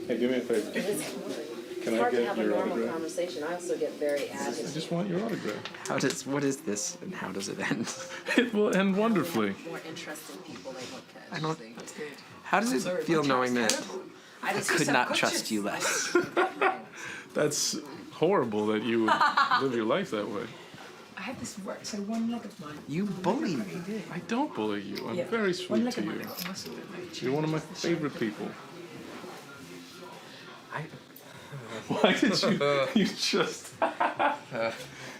Hey, do me a favor. Can I get your autograph? Conversation. I also get very agitated. I just want your autograph. What is this, and how does it end? It will end wonderfully. More interesting people they look at. I don't. How does it feel knowing that I could not trust you less? That's horrible that you would live your life that way. I have this work, so one leg of mine. You bully me. I don't bully you. I'm very sweet to you. You're one of my favorite people. Why did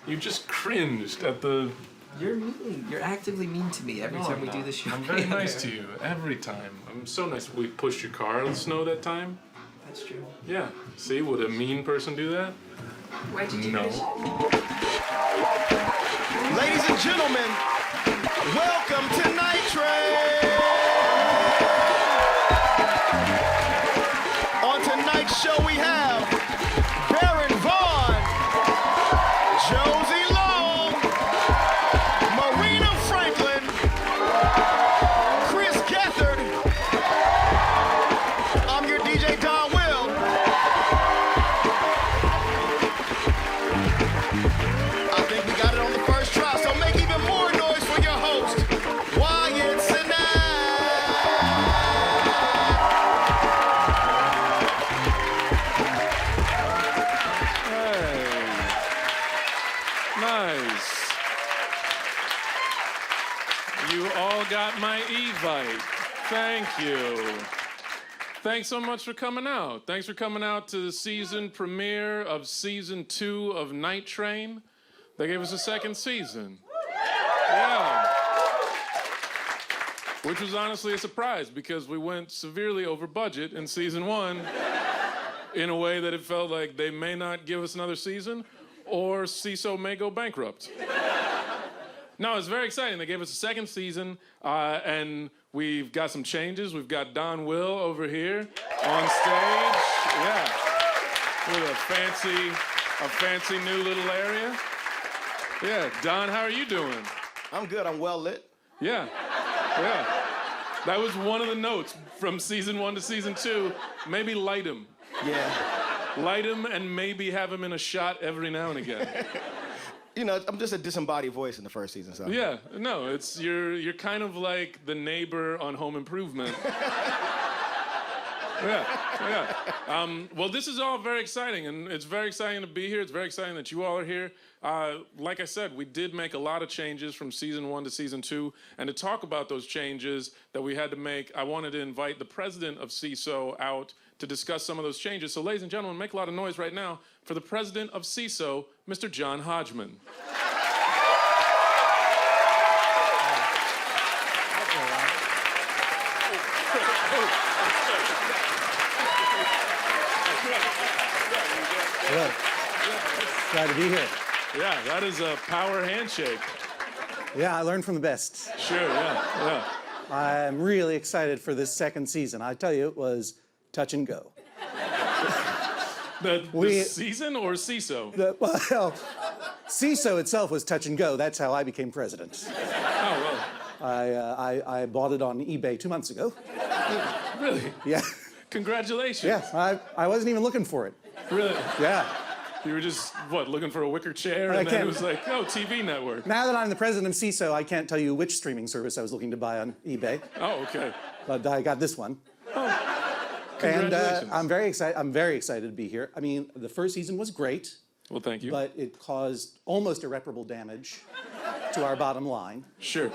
you just cringed at the... You're mean. You're actively mean to me every time we do this show. I'm very nice to you every time. I'm so nice. We pushed your car in the snow that time. That's true. Yeah. See, would a mean person do that? Why'd you do No. this? Ladies and gentlemen, welcome to Night Train! On tonight's show we have Baron Vaughn, Josie Long, Marina Franklin, Chris Gethard. I'm your DJ Don Will. I think we got it on the first try, so make even more noise for your host, Wyatt Cenac. Nice. You all got my Evite. Thank you. Thanks so much for coming out. Thanks for coming out to the season premiere of season 2 of Night Train. They gave us a second season. Yeah. Which was honestly a surprise because we went severely over budget in season 1 in a way that it felt like they may not give us another season or Seeso may go bankrupt. No, it's very exciting. They gave us a second season, and we've got some changes. We've got Don Will over here on stage. Yeah, with a fancy new little area. Yeah, Don, how are you doing? I'm good, I'm well lit. Yeah. That was one of the notes from season 1 to season 2. Maybe light him. Yeah. Light him and maybe have him in a shot every now and again. You know, I'm just a disembodied voice in the first season, so. Yeah, no, it's you're kind of like the neighbor on Home Improvement. Yeah. Well, this is all very exciting, and it's very exciting to be here. It's very exciting that you all are here. Like I said, we did make a lot of changes from season 1 to season 2, and to talk about those changes that we had to make, I wanted to invite the president of Seeso out to discuss some of those changes. So, ladies and gentlemen, make a lot of noise right now for the president of Seeso, Mr. John Hodgman. Good. Glad to be here. Yeah, that is a power handshake. Yeah, I learned from the best. Sure, yeah. I'm really excited for this second season. I tell you, it was touch and go. The season or Seeso? Well, Seeso itself was touch and go. That's how I became president. Oh, well. I bought it on eBay 2 months ago. Really? Yeah. Congratulations. Yeah, I wasn't even looking for it. Really? Yeah. You were just, looking for a wicker chair? And then it was like, oh, TV network. Now that I'm the president of Seeso, I can't tell you which streaming service I was looking to buy on eBay. Oh, okay. But I got this one. Oh, and congratulations. I'm very excited to be here. I mean, the first season was great. Well, thank you. But it caused almost irreparable damage to our bottom line. Sure.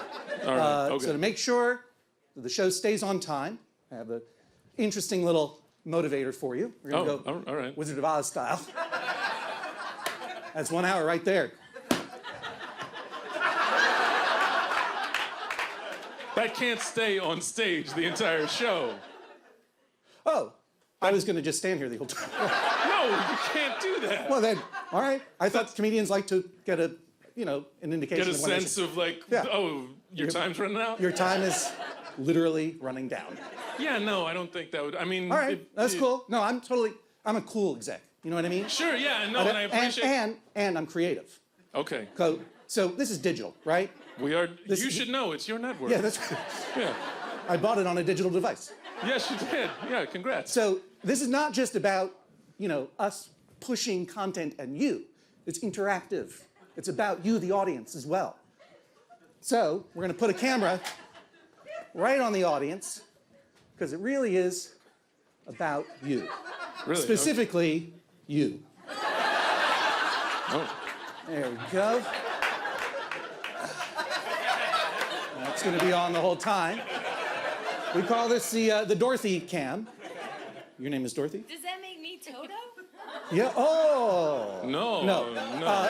All right. Okay. So to make sure that the show stays on time, I have an interesting little motivator for you. We're going to go all right. Wizard of Oz style. That's 1 hour right there. That can't stay on stage the entire show. Oh, I was going to just stand here the whole time. No, you can't do that. Well then, all right. I thought comedians like to get an indication. Get a of when they sense should- of like, Yeah. oh, your time's running out? Your time is literally running down. Yeah, no, I don't think that would, I mean. All right, that's cool. No, I'm a cool exec. You know what I mean? Sure, yeah, no, and I appreciate. And I'm creative. Okay. So this is digital, right? We are, you should know, it's your network. Yeah, that's. Yeah. I bought it on a digital device. Yes, you did. Yeah, congrats. So this is not just about, us pushing content at you. It's interactive. It's about you, the audience, as well. So we're going to put a camera right on the audience, because it really is about you. Really? Specifically, you. Oh. There we go. That's going to be on the whole time. We call this the Dorothy cam. Your name is Dorothy? Does that make me Toto? Yeah. Oh. No. No. No.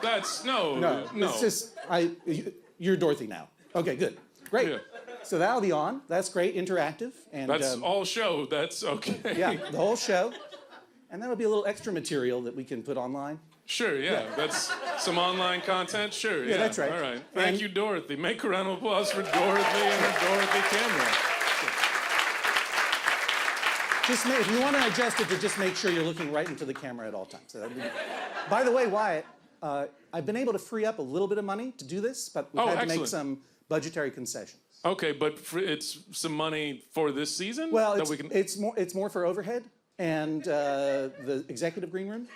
That's no. It's just you're Dorothy now. Okay, good. Great. Yeah. So that'll be on. That's great, interactive, and That's all show. That's okay. yeah, the whole show. And that'll be a little extra material that we can put online. Sure, yeah. That's some online content. Sure, yeah. that's right. All right. Thank you, Dorothy. Make a round of applause for Dorothy and her Dorothy camera. If you want to adjust it, to just make sure you're looking right into the camera at all times. So by the way, Wyatt, I've been able to free up a little bit of money to do this, but we've had to make some budgetary concessions. Okay, but it's some money for this season? Well, that we can... it's more for overhead and the executive green room.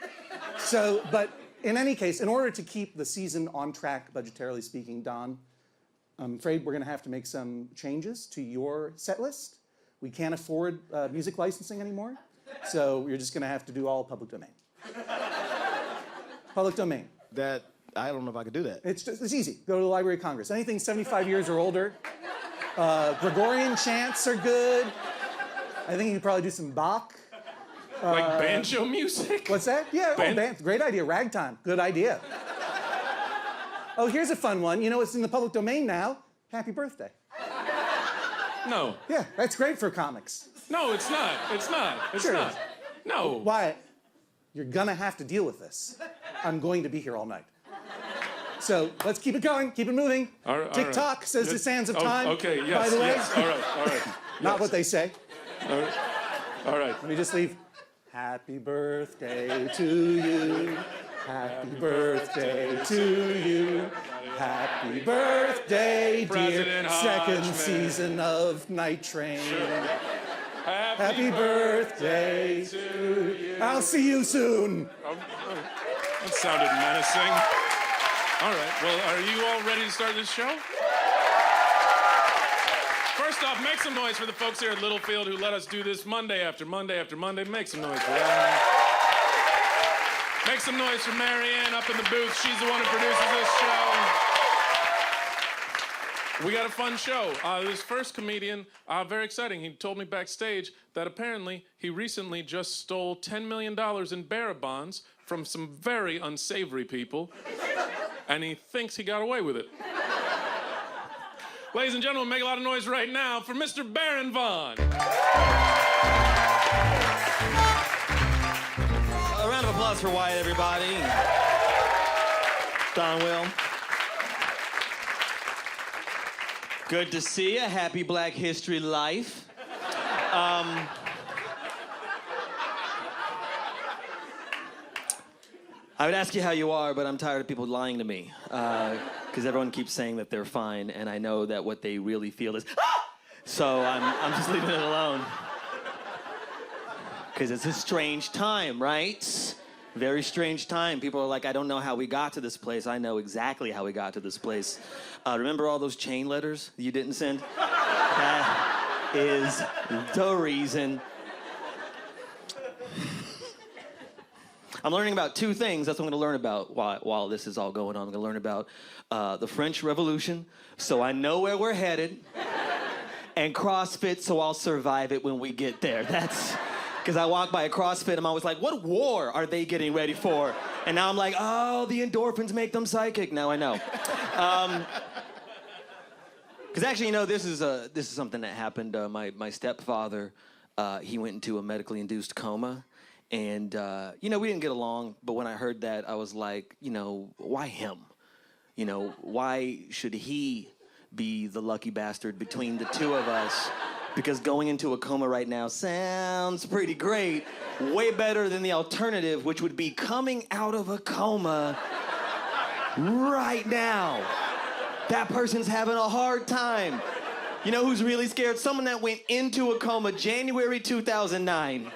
So, but in any case, in order to keep the season on track, budgetarily speaking, Don, I'm afraid we're going to have to make some changes to your set list. We can't afford music licensing anymore, so you're just going to have to do all public domain. Public domain. That, I don't know if I could do that. It's easy. Go to the Library of Congress. Anything 75 years or older. Gregorian chants are good. I think you could probably do some Bach. Like banjo music? What's that? Yeah, great idea. Ragtime, good idea. Oh, here's a fun one. It's in the public domain now. Happy birthday. No. Yeah, that's great for comics. No, it's not. It's not. It's Sure it not. is. No. Wyatt, you're gonna have to deal with this. I'm going to be here all night. So let's keep it going, keep it moving. All right, Tick-tock, says the sands of time. Okay, yes, by the way. yes. All right. Not what they say. All right. Let me just leave. Happy birthday to you. Happy birthday to you. Happy birthday, dear. President Second Hodgman. season of Night Train. Sure. Happy birthday to you. I'll see you soon. That sounded menacing. All right. Well, are you all ready to start this show? First off, make some noise for the folks here at Littlefield who let us do this Monday after Monday after Monday. Make some noise for them. Make some noise for Marianne up in the booth. She's the one who produces this show. We got a fun show. This first comedian, very exciting. He told me backstage that apparently he recently just stole $10 million in bearer bonds from some very unsavory people, and he thinks he got away with it. Ladies and gentlemen, make a lot of noise right now for Mr. Baron Vaughn. A round of applause for Wyatt, everybody. Don Will. Good to see you. Happy Black History Life. I would ask you how you are, but I'm tired of people lying to me. Because everyone keeps saying that they're fine, and I know that what they really feel is, ah! So I'm just leaving it alone. Because it's a strange time, right? Very strange time. People are like, I don't know how we got to this place. I know exactly how we got to this place. Remember all those chain letters you didn't send? That is the reason. I'm learning about two things. That's what I'm going to learn about while this is all going on. I'm going to learn about the French Revolution, so I know where we're headed, and CrossFit, so I'll survive it when we get there. That's because I walk by a CrossFit, I'm always like, what war are they getting ready for? And now I'm like, oh, the endorphins make them psychic. Now I know. Because actually, this is something that happened. My stepfather, he went into a medically induced coma. And, we didn't get along, but when I heard that, I was like, why him? Why should he be the lucky bastard between the two of us? Because going into a coma right now sounds pretty great. Way better than the alternative, which would be coming out of a coma right now. That person's having a hard time. You know who's really scared? Someone that went into a coma January 2009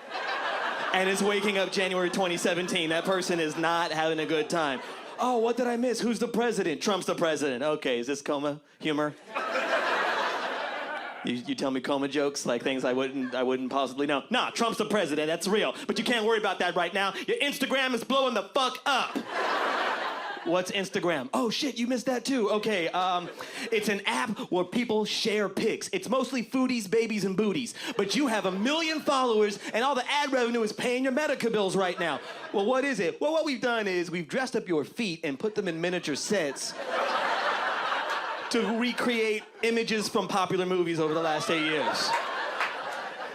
and is waking up January 2017. That person is not having a good time. Oh, what did I miss? Who's the president? Trump's the president. Okay, is this coma humor? You tell me coma jokes, like things I wouldn't possibly know. Nah, Trump's the president, that's real. But you can't worry about that right now. Your Instagram is blowing the fuck up. What's Instagram? Oh shit, you missed that too. Okay, it's an app where people share pics. It's mostly foodies, babies, and booties. But you have 1 million followers, and all the ad revenue is paying your Medica bills right now. Well, what is it? Well, what we've done is we've dressed up your feet and put them in miniature sets to recreate images from popular movies over the last 8 years.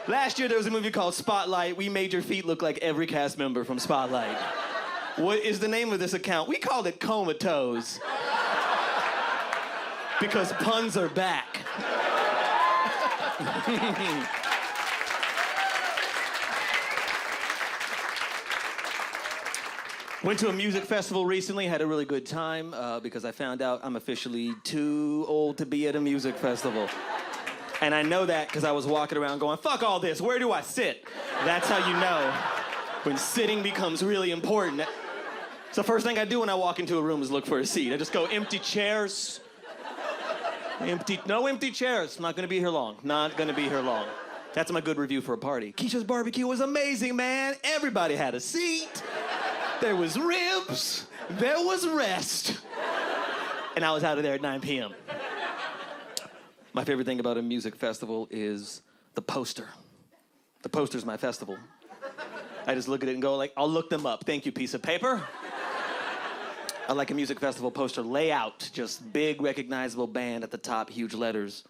Last year, there was a movie called Spotlight. We made your feet look like every cast member from Spotlight. What is the name of this account? We called it Comatose. Because puns are back. Went to a music festival recently, had a really good time because I found out I'm officially too old to be at a music festival. And I know that because I was walking around going, fuck all this, where do I sit? That's how you know when sitting becomes really important. So the first thing I do when I walk into a room is look for a seat. I just go, empty chairs. No empty chairs. I'm not gonna be here long. Not gonna be here long. That's my good review for a party. Keisha's barbecue was amazing, man. Everybody had a seat. There was ribs. There was rest. And I was out of there at 9 p.m. My favorite thing about a music festival is the poster. The poster's my festival. I just look at it and go like, I'll look them up. Thank you, piece of paper. I like a music festival poster layout, just big recognizable band at the top, huge letters.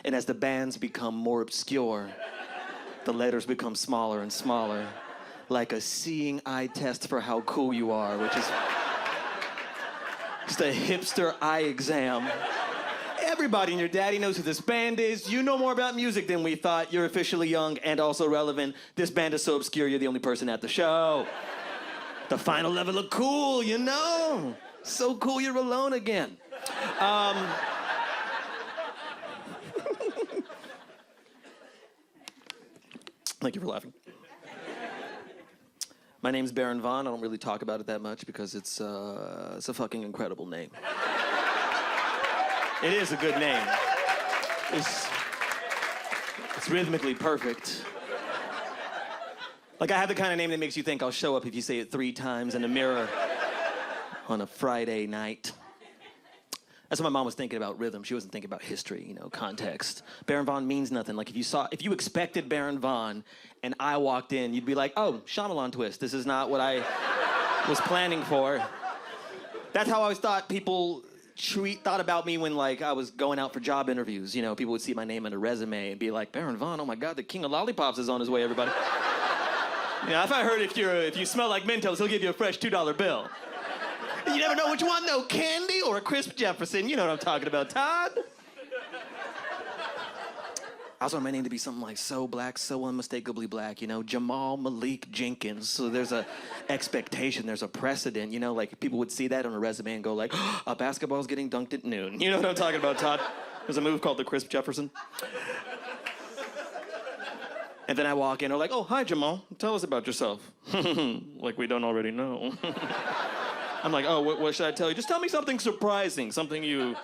And as the bands become more obscure, the letters become smaller and smaller, like a seeing eye test for how cool you are, which is just a hipster eye exam. Everybody and your daddy knows who this band is. You know more about music than we thought. You're officially young and also relevant. This band is so obscure, you're the only person at the show. The final level of cool, you know? So cool you're alone again. Thank you for laughing. My name's Baron Vaughn. I don't really talk about it that much because it's a fucking incredible name. It is a good name. It's rhythmically perfect. Like, I have the kind of name that makes you think I'll show up if you say it 3 times in the mirror on a Friday night. That's what my mom was thinking about rhythm. She wasn't thinking about history, you know, context. Baron Vaughn means nothing. Like, if you expected Baron Vaughn and I walked in, you'd be like, oh, Shyamalan twist. This is not what I was planning for. That's how I always thought people thought about me when, like, I was going out for job interviews. You know, people would see my name on a resume and be like, Baron Vaughn, oh my God, the king of lollipops is on his way, everybody. You know, if I heard if you smell like Mentos, he'll give you a fresh $2 bill. You never know which one, though, candy or a crisp Jefferson. You know what I'm talking about, Todd. I also want my name to be something like so black, so unmistakably black, you know, Jamal Malik Jenkins. So there's a expectation, there's a precedent, you know, like people would see that on a resume and go like, a basketball's getting dunked at noon. You know what I'm talking about, Todd? There's a move called the crisp Jefferson. And then I walk in, they're like, oh, hi, Jamal. Tell us about yourself. Like we don't already know. I'm like, oh, what should I tell you? Just tell me something surprising, something you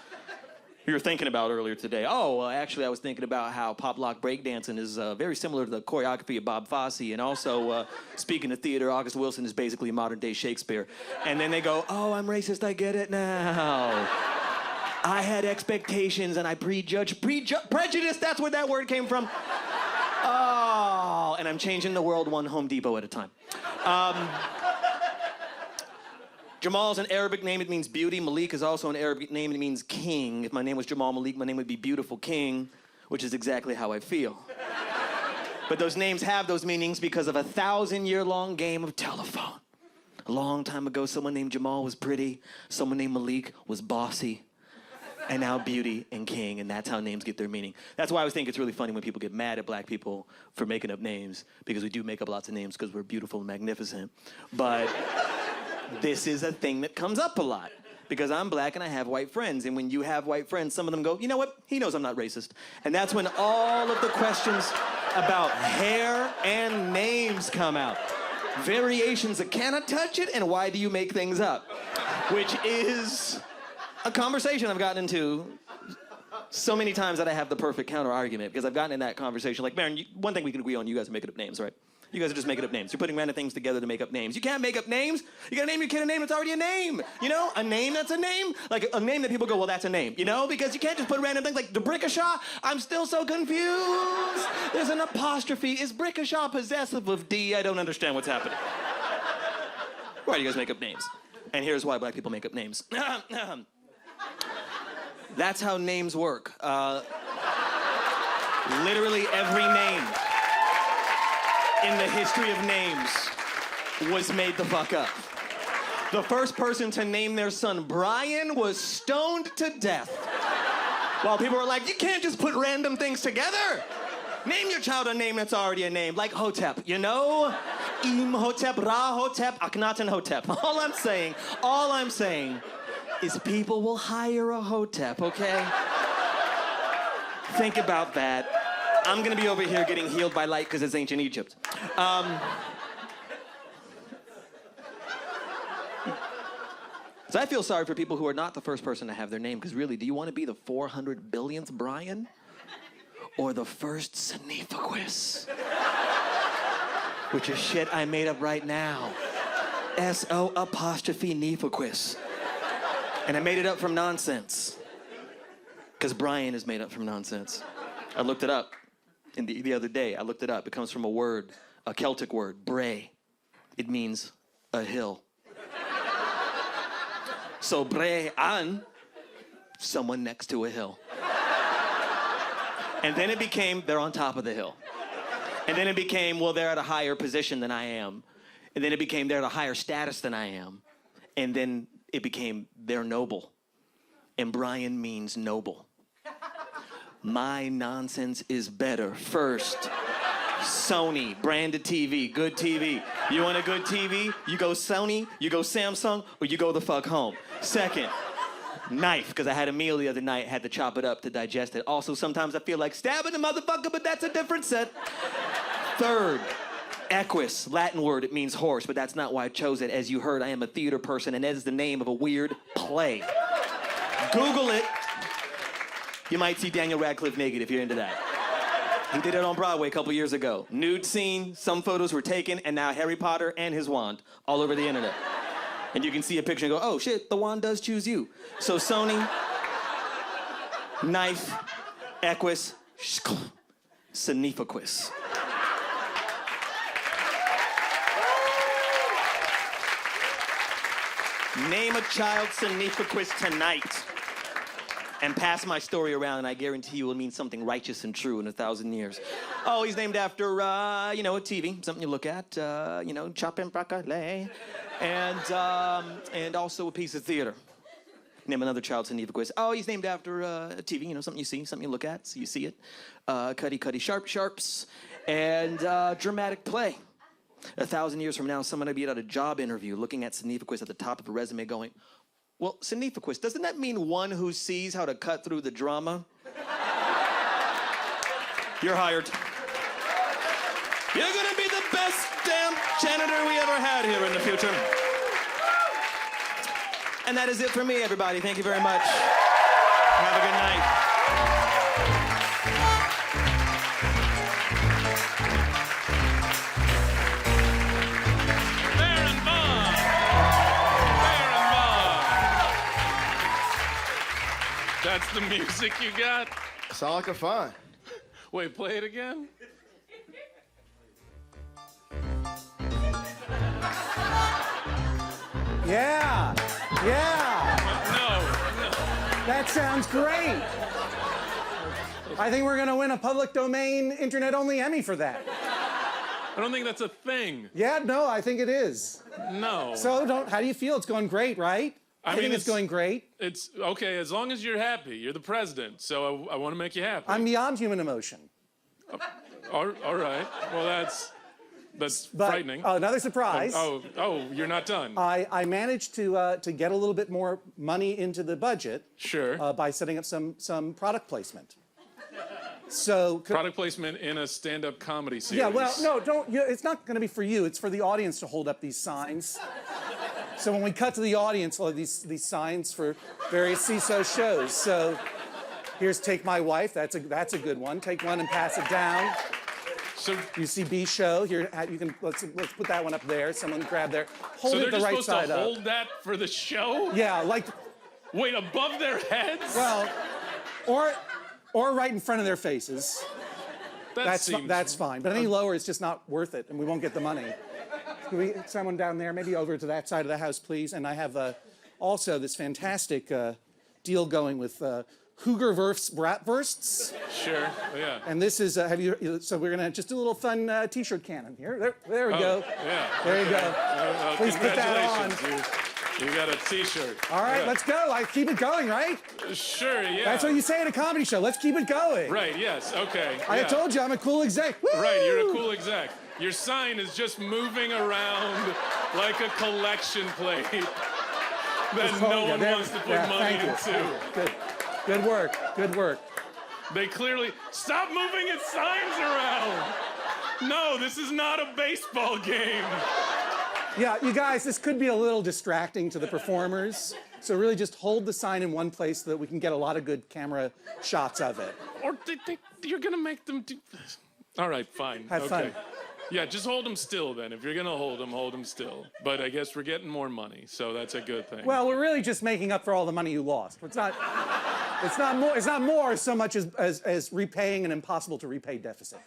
were thinking about earlier today. Oh, well, actually, I was thinking about how pop lock breakdancing is very similar to the choreography of Bob Fosse. And also, speaking of theater, August Wilson is basically modern-day Shakespeare. And then they go, oh, I'm racist, I get it now. I had expectations and I prejudged. Prejudice, that's where that word came from. Oh, and I'm changing the world one Home Depot at a time. Jamal is an Arabic name, it means beauty. Malik is also an Arabic name, it means king. If my name was Jamal Malik, my name would be Beautiful King, which is exactly how I feel. But those names have those meanings because of a 1,000-year-long game of telephone. A long time ago, someone named Jamal was pretty, someone named Malik was bossy, and now beauty and king, and that's how names get their meaning. That's why I always think it's really funny when people get mad at black people for making up names, because we do make up lots of names because we're beautiful and magnificent. But this is a thing that comes up a lot. because I'm black and I have white friends. And when you have white friends, some of them go, you know what? He knows I'm not racist. And that's when all of the questions about hair and names come out. Variations of can I touch it and why do you make things up? Which is a conversation I've gotten into so many times that I have the perfect counter argument because I've gotten in that conversation. Like, Baron, one thing we can agree on, you guys are making up names, right? You guys are just making up names. You're putting random things together to make up names. You can't make up names. You gotta name your kid a name that's already a name. You know, a name that's a name. Like a name that people go, well, that's a name. You know, because you can't just put random things like DeBrickashaw. I'm still so confused. There's an apostrophe. Is Brickashaw possessive of D? I don't understand what's happening. Why do you guys make up names? And here's why black people make up names. That's how names work. Literally every name in the history of names was made the fuck up. The first person to name their son Brian was stoned to death. While people were like, you can't just put random things together. Name your child a name that's already a name, like Hotep, you know? Imhotep, Rahotep, Akhenaten Hotep. All I'm saying is people will hire a Hotep, okay? Think about that. I'm gonna be over here getting healed by light because it's ancient Egypt. So I feel sorry for people who are not the first person to have their name, because really, do you want to be the 400 billionth Brian? Or the first Sneefaquist? Which is shit I made up right now. S-O''Neefaquist. And I made it up from nonsense. Because Brian is made up from nonsense. I looked it up. The other day, I looked it up. It comes from a word, a Celtic word, bray. It means a hill. So Bray-an, someone next to a hill. And then it became, they're on top of the hill. And then it became, well, they're at a higher position than I am. And then it became, they're at a higher status than I am. And then it became, they're noble. And Brian means noble. My nonsense is better. First, Sony, branded TV, good TV. You want a good TV? You go Sony, you go Samsung, or you go the fuck home. Second, knife, because I had a meal the other night, had to chop it up to digest it. Also, sometimes I feel like stabbing a motherfucker, but that's a different set. Third, equus, Latin word, it means horse, but that's not why I chose it. As you heard, I am a theater person, and that is the name of a weird play. Google it. You might see Daniel Radcliffe naked if you're into that. He did it on Broadway a couple years ago. Nude scene, some photos were taken, and now Harry Potter and his wand all over the internet. And you can see a picture and go, oh shit, the wand does choose you. So Sony, knife, equus, Sneefaquist. Name a child Sneefaquist tonight. And pass my story around, and I guarantee you it will mean something righteous and true in 1,000 years. Oh, he's named after, a TV, something you look at, chopping broccoli, and also a piece of theater. Name another child Sneefaquist. Oh, he's named after a TV, something you see, something you look at, so you see it. Cuddy, sharps, and dramatic play. 1,000 years from now, someone will be at a job interview looking at Sneefaquist at the top of a resume going, well, Sneefaquist, doesn't that mean one who sees how to cut through the drama? You're hired. You're gonna be the best damn janitor we ever had here in the future. And that is it for me, everybody. Thank you very much. Have a good night. That's the music you got? That's all I could find. Wait, play it again? Yeah. No. That sounds great. I think we're going to win a public domain internet-only Emmy for that. I don't think that's a thing. Yeah, no, I think it is. No. So how do you feel? It's going great, right? I think it's going great. It's okay, as long as you're happy. You're the president, so I want to make you happy. I'm beyond human emotion. All right. Well, That's But, frightening. another surprise. Oh, you're not done. I managed to get a little bit more money into the budget. Sure. By setting up some product placement. So Product placement in a stand-up comedy series. yeah, well, no, don't. It's not going to be for you. It's for the audience to hold up these signs. So when we cut to the audience, we'll have these signs for various Seeso shows. So here's "Take My Wife." That's a good one. Take one and pass it down. So You see B show here. You can let's put that one up there. Someone grab there. Hold so it they're the just right supposed side to up. hold that for the show? Yeah, like Wait, above their heads? well, or right in front of their faces. That's fine. But any lower, it's just not worth it, and we won't get the money. Can we, someone down there, maybe over to that side of the house, please? And I have also this fantastic deal going with Hoogerwurf's Bratwursts. Sure, yeah. And this is, so we're gonna just do a little fun T-shirt cannon here. There we go. Yeah. There you go. Please put that on. Congratulations. You got a T-shirt. All right, Yeah. let's go. I keep it going, right? Sure, yeah. That's what you say at a comedy show. Let's keep it going. Right, yes, okay. I yeah. told you I'm a cool exec. Woo! Right, you're a cool exec. Your sign is just moving around like a collection plate that no one wants to put money into. Good work. Good work. They clearly stop moving its signs around. No, this is not a baseball game. Yeah, you guys, this could be a little distracting to the performers. So really just hold the sign in one place so that we can get a lot of good camera shots of it. Or you're gonna make them do this. All right, fine. Have fun. Yeah, just hold them still then. If you're gonna hold them still. But I guess we're getting more money, so that's a good thing. Well, we're really just making up for all the money you lost. It's not more so much as repaying an impossible to repay deficit.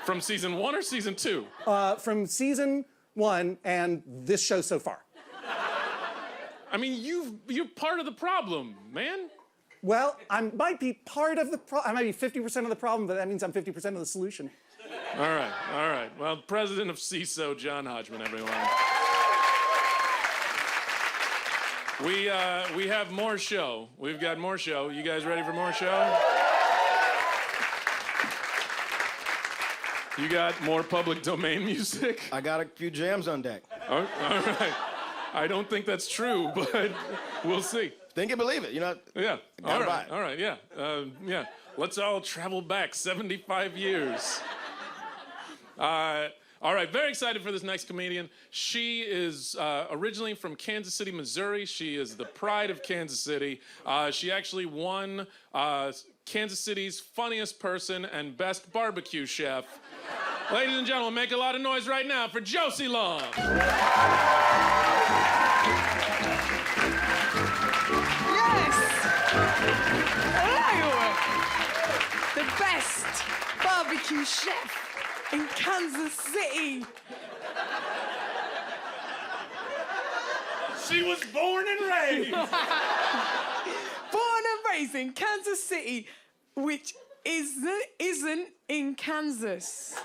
From season 1 or season 2? From season 1 and this show so far. I mean, you're part of the problem, man. Well, I might be part of the problem. I might be 50% of the problem, but that means I'm 50% of the solution. All right. Well, president of Seeso, John Hodgman, everyone. We have more show. We've got more show. You guys ready for more show? You got more public domain music? I got a few jams on deck. All right. I don't think that's true, but we'll see. Think and believe it, you know? Yeah. Gotta buy it. All right. Yeah. Yeah. Let's all travel back 75 years. All right. Very excited for this next comedian. She is originally from Kansas City, Missouri. She is the pride of Kansas City. She actually won Kansas City's funniest person and best barbecue chef. Ladies and gentlemen, make a lot of noise right now for Josie Long. Yes! Hello! The best barbecue chef in Kansas City. She was born and raised. Born and raised in Kansas City, which isn't in Kansas.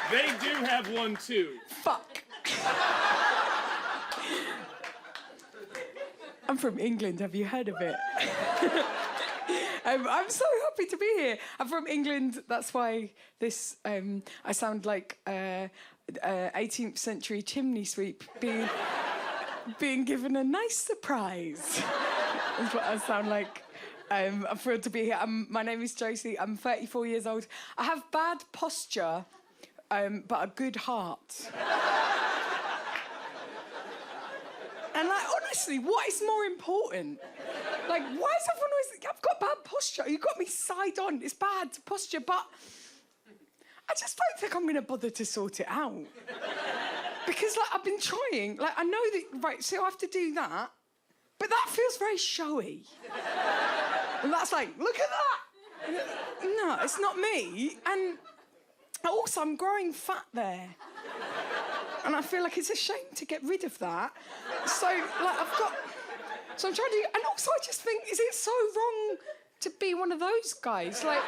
They do have one too. Fuck. I'm from England. Have you heard of it? I'm so happy to be here. I'm from England. That's why this. I sound like 18th century chimney sweep being given a nice surprise. That's what I sound like. I'm thrilled to be here. My name is Josie. I'm 34 years old. I have bad posture, but a good heart. And like, honestly, what is more important? Like, why is everyone always... I've got bad posture. You got me side on. It's bad posture, but I just don't think I'm going to bother to sort it out. Because, like, I've been trying. Like, I know that... Right, so I have to do that. But that feels very showy. And that's like, look at that! No, it's not me. And also, I'm growing fat there. And I feel like it's a shame to get rid of that. So, like, So I'm trying to... And also, I just think, is it so wrong to be one of those guys? Like,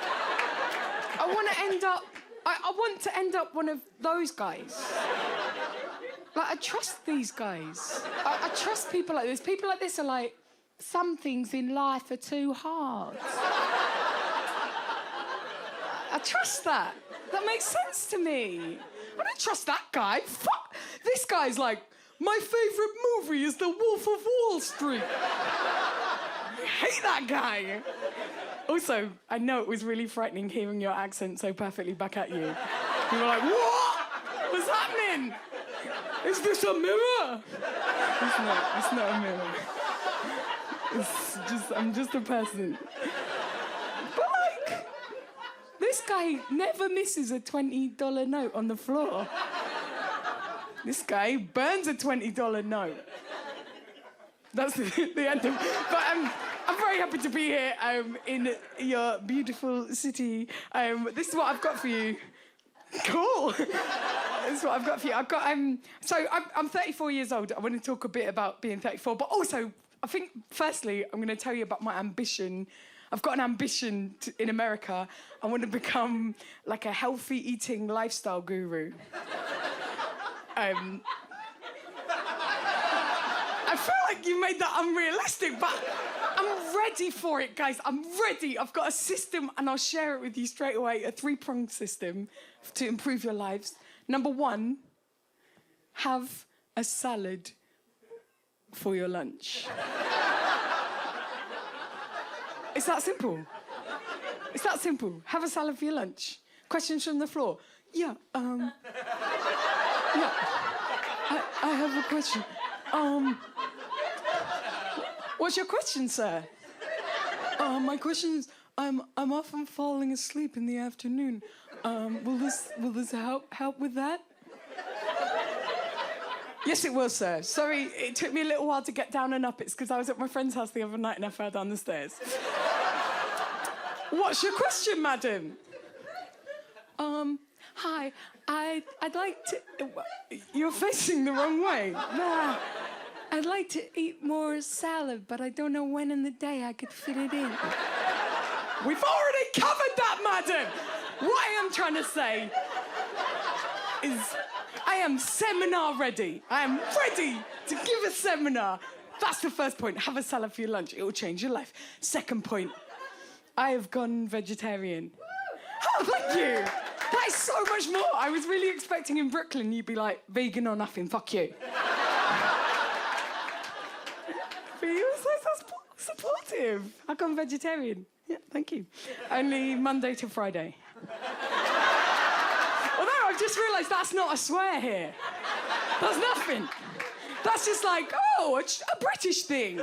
I want to end up... I want to end up one of those guys. Like, I trust these guys. I trust people like this. People like this are like, some things in life are too hard. I trust that. That makes sense to me. I don't trust that guy. Fuck. This guy's like, my favourite movie is The Wolf of Wall Street. I hate that guy. Also, I know it was really frightening hearing your accent so perfectly back at you. You were like, what? What's happening? Is this a mirror? It's not a mirror. I'm just a person. But like, this guy never misses a $20 note on the floor. This guy burns a $20 note. That's the end of. But I'm very happy to be here in your beautiful city. This is what I've got for you. Cool. This is what I've got for you. I'm 34 years old. I want to talk a bit about being 34, but also I think firstly I'm going to tell you about my ambition. I've got an ambition in America. I want to become like a healthy eating lifestyle guru. I feel like you made that unrealistic, but I'm ready for it, guys. I'm ready. I've got a system, and I'll share it with you straight away, a 3-pronged system to improve your lives. Number 1, have a salad for your lunch. It's that simple. It's that simple. Have a salad for your lunch. Questions from the floor. Yeah, yeah. I have a question. What's your question, sir? My question is, I'm often falling asleep in the afternoon. Will this help with that? Yes, it will, sir. Sorry, it took me a little while to get down and up. It's because I was at my friend's house the other night and I fell down the stairs. What's your question, madam? Hi, I'd like to... You're facing the wrong way. Nah. I'd like to eat more salad, but I don't know when in the day I could fit it in. We've already covered that, madam! What I am trying to say is I am seminar ready. I am ready to give a seminar. That's the first point. Have a salad for your lunch. It will change your life. Second point, I have gone vegetarian. Oh, thank you. That is so much more. I was really expecting in Brooklyn you'd be like, vegan or nothing, fuck you. But you were so supportive. I've gone vegetarian. Yeah, thank you. Only Monday to Friday. Although I've just realised that's not a swear here. That's nothing. That's just like, oh, a British thing.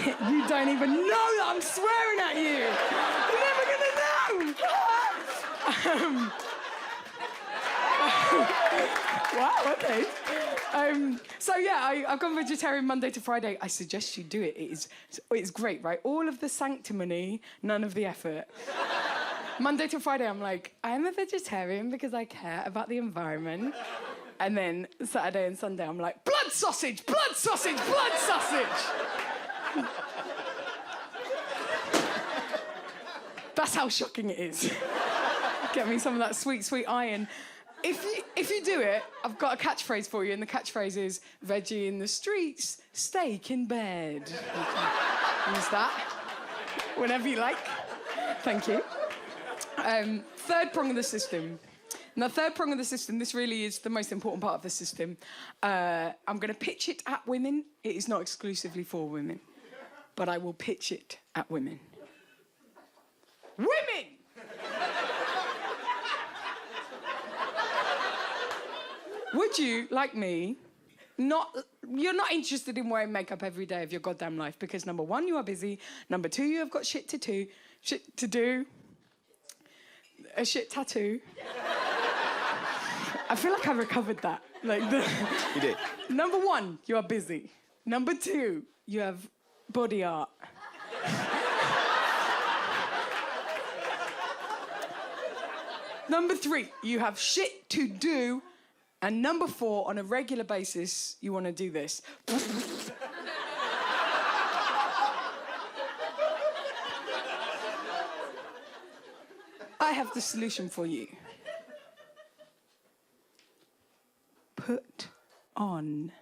You don't even know that I'm swearing at you. You're never gonna know. Wow, okay. So yeah, I've gone vegetarian Monday to Friday. I suggest you do it. It's great, right? All of the sanctimony, none of the effort. Monday to Friday, I'm like, I'm a vegetarian because I care about the environment. And then Saturday and Sunday, I'm like, blood sausage, blood sausage, blood sausage. That's how shocking it is. Get me some of that sweet, sweet iron. If you do it, I've got a catchphrase for you, and the catchphrase is, veggie in the streets, steak in bed. You can use that whenever you like. Thank you. Third prong of the system. Now, third prong of the system, this really is the most important part of the system. I'm going to pitch it at women. It is not exclusively for women, but I will pitch it at women. Women! Would you, like me, you're not interested in wearing makeup every day of your goddamn life because, number 1, you are busy. Number 2, you have got shit to do. A shit tattoo. I feel like I recovered that. You did. Number 1, you are busy. Number 2, you have body art. Number 3, you have shit to do. And number 4, on a regular basis, you want to do this. I have the solution for you. Put on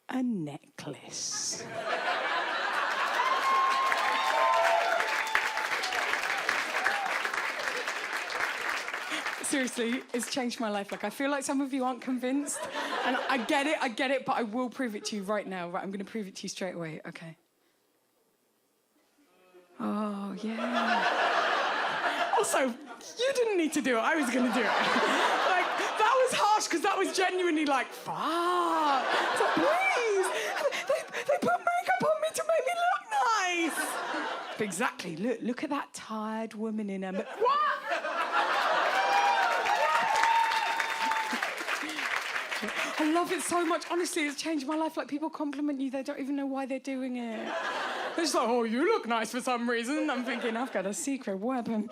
a necklace. seriously, it's changed my life. Like, I feel like some of you aren't convinced. And I get it, but I will prove it to you right now. Right, I'm going to prove it to you straight away, okay? Oh, yeah. Also, you didn't need to do it. I was going to do it. Like, that was harsh, because that was genuinely like, fuck. So, please. They put makeup on me to make me look nice. But exactly. Look at that tired woman in her... What? I love it so much. Honestly, it's changed my life. Like, people compliment you, they don't even know why they're doing it. They're just like, oh, you look nice for some reason. I'm thinking, I've got a secret weapon.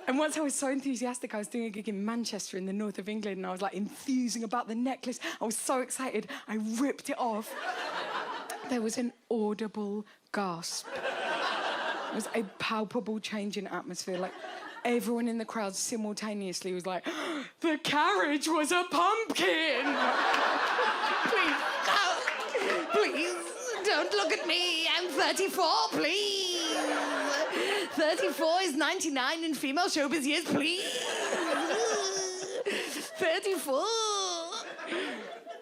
And once I was so enthusiastic, I was doing a gig in Manchester in the north of England, and I was like enthusing about the necklace. I was so excited, I ripped it off. There was an audible gasp. It was a palpable change in atmosphere. Like, everyone in the crowd simultaneously was like, the carriage was a pumpkin! Please, no, please, don't look at me. I'm 34, please. 34 is 99 in female showbiz years, please. 34.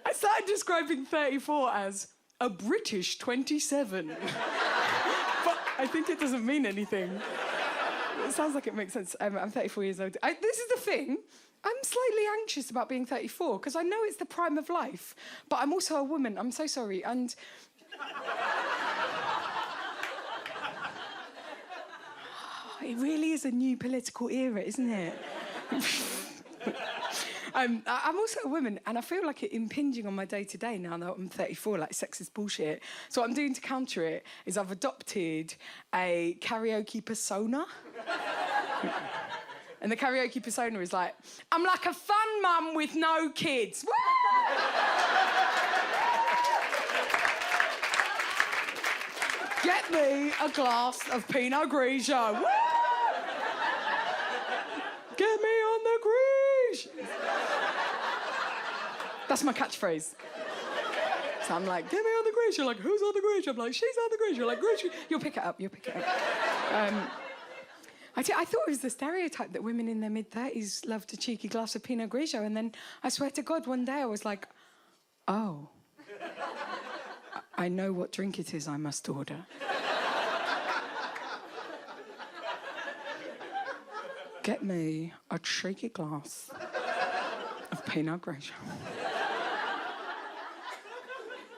I started describing 34 as a British 27. But I think it doesn't mean anything. It sounds like it makes sense. I'm 34 years old. This is the thing. I'm slightly anxious about being 34 because I know it's the prime of life, but I'm also a woman. I'm so sorry. And it really is a new political era, isn't it? I'm also a woman, and I feel like it impinging on my day-to-day now that I'm 34, like sexist bullshit. So what I'm doing to counter it is I've adopted a karaoke persona. And the karaoke persona is like, I'm like a fun mum with no kids. Get me a glass of Pinot Grigio. Get me on the Grigio. That's my catchphrase. So I'm like, get me on the Grigio. Like, who's on the Grigio? I'm like, she's on the Grigio. Like, Grigio. You'll pick it up. I thought it was the stereotype that women in their mid-30s loved a cheeky glass of Pinot Grigio, and then I swear to God, one day I was like, oh, I know what drink it is I must order. Get me a cheeky glass of Pinot Grigio.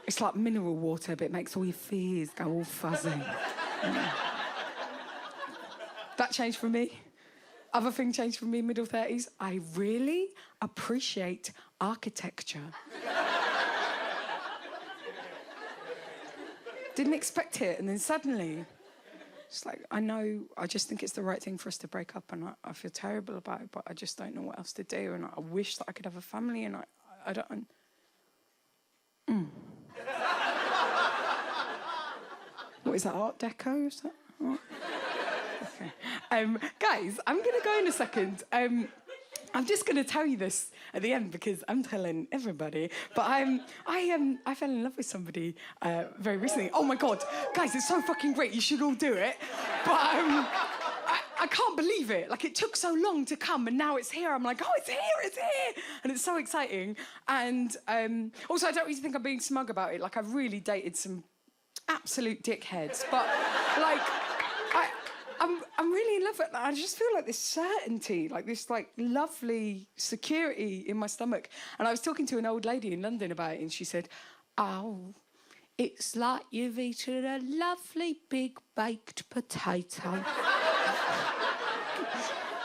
It's like mineral water, but it makes all your fears go all fuzzy. That changed for me. Other thing changed for me, middle 30s. I really appreciate architecture. Didn't expect it, and then suddenly, it's like, I just think it's the right thing for us to break up, and I feel terrible about it, but I just don't know what else to do, and I wish that I could have a family, and I don't... What is that, Art Deco? Is that... What? Okay. Guys, I'm going to go in a second. I'm just going to tell you this at the end because I'm telling everybody. But I fell in love with somebody very recently. Oh my God, guys, it's so fucking great. You should all do it. But I can't believe it. Like, it took so long to come, and now it's here. I'm like, oh, it's here, and it's so exciting. And also, I don't really think I'm being smug about it. Like, I've really dated some absolute dickheads, but like, I'm really in love with that. I just feel like this certainty, like this like lovely security in my stomach. And I was talking to an old lady in London about it, and she said, oh, it's like you've eaten a lovely big baked potato.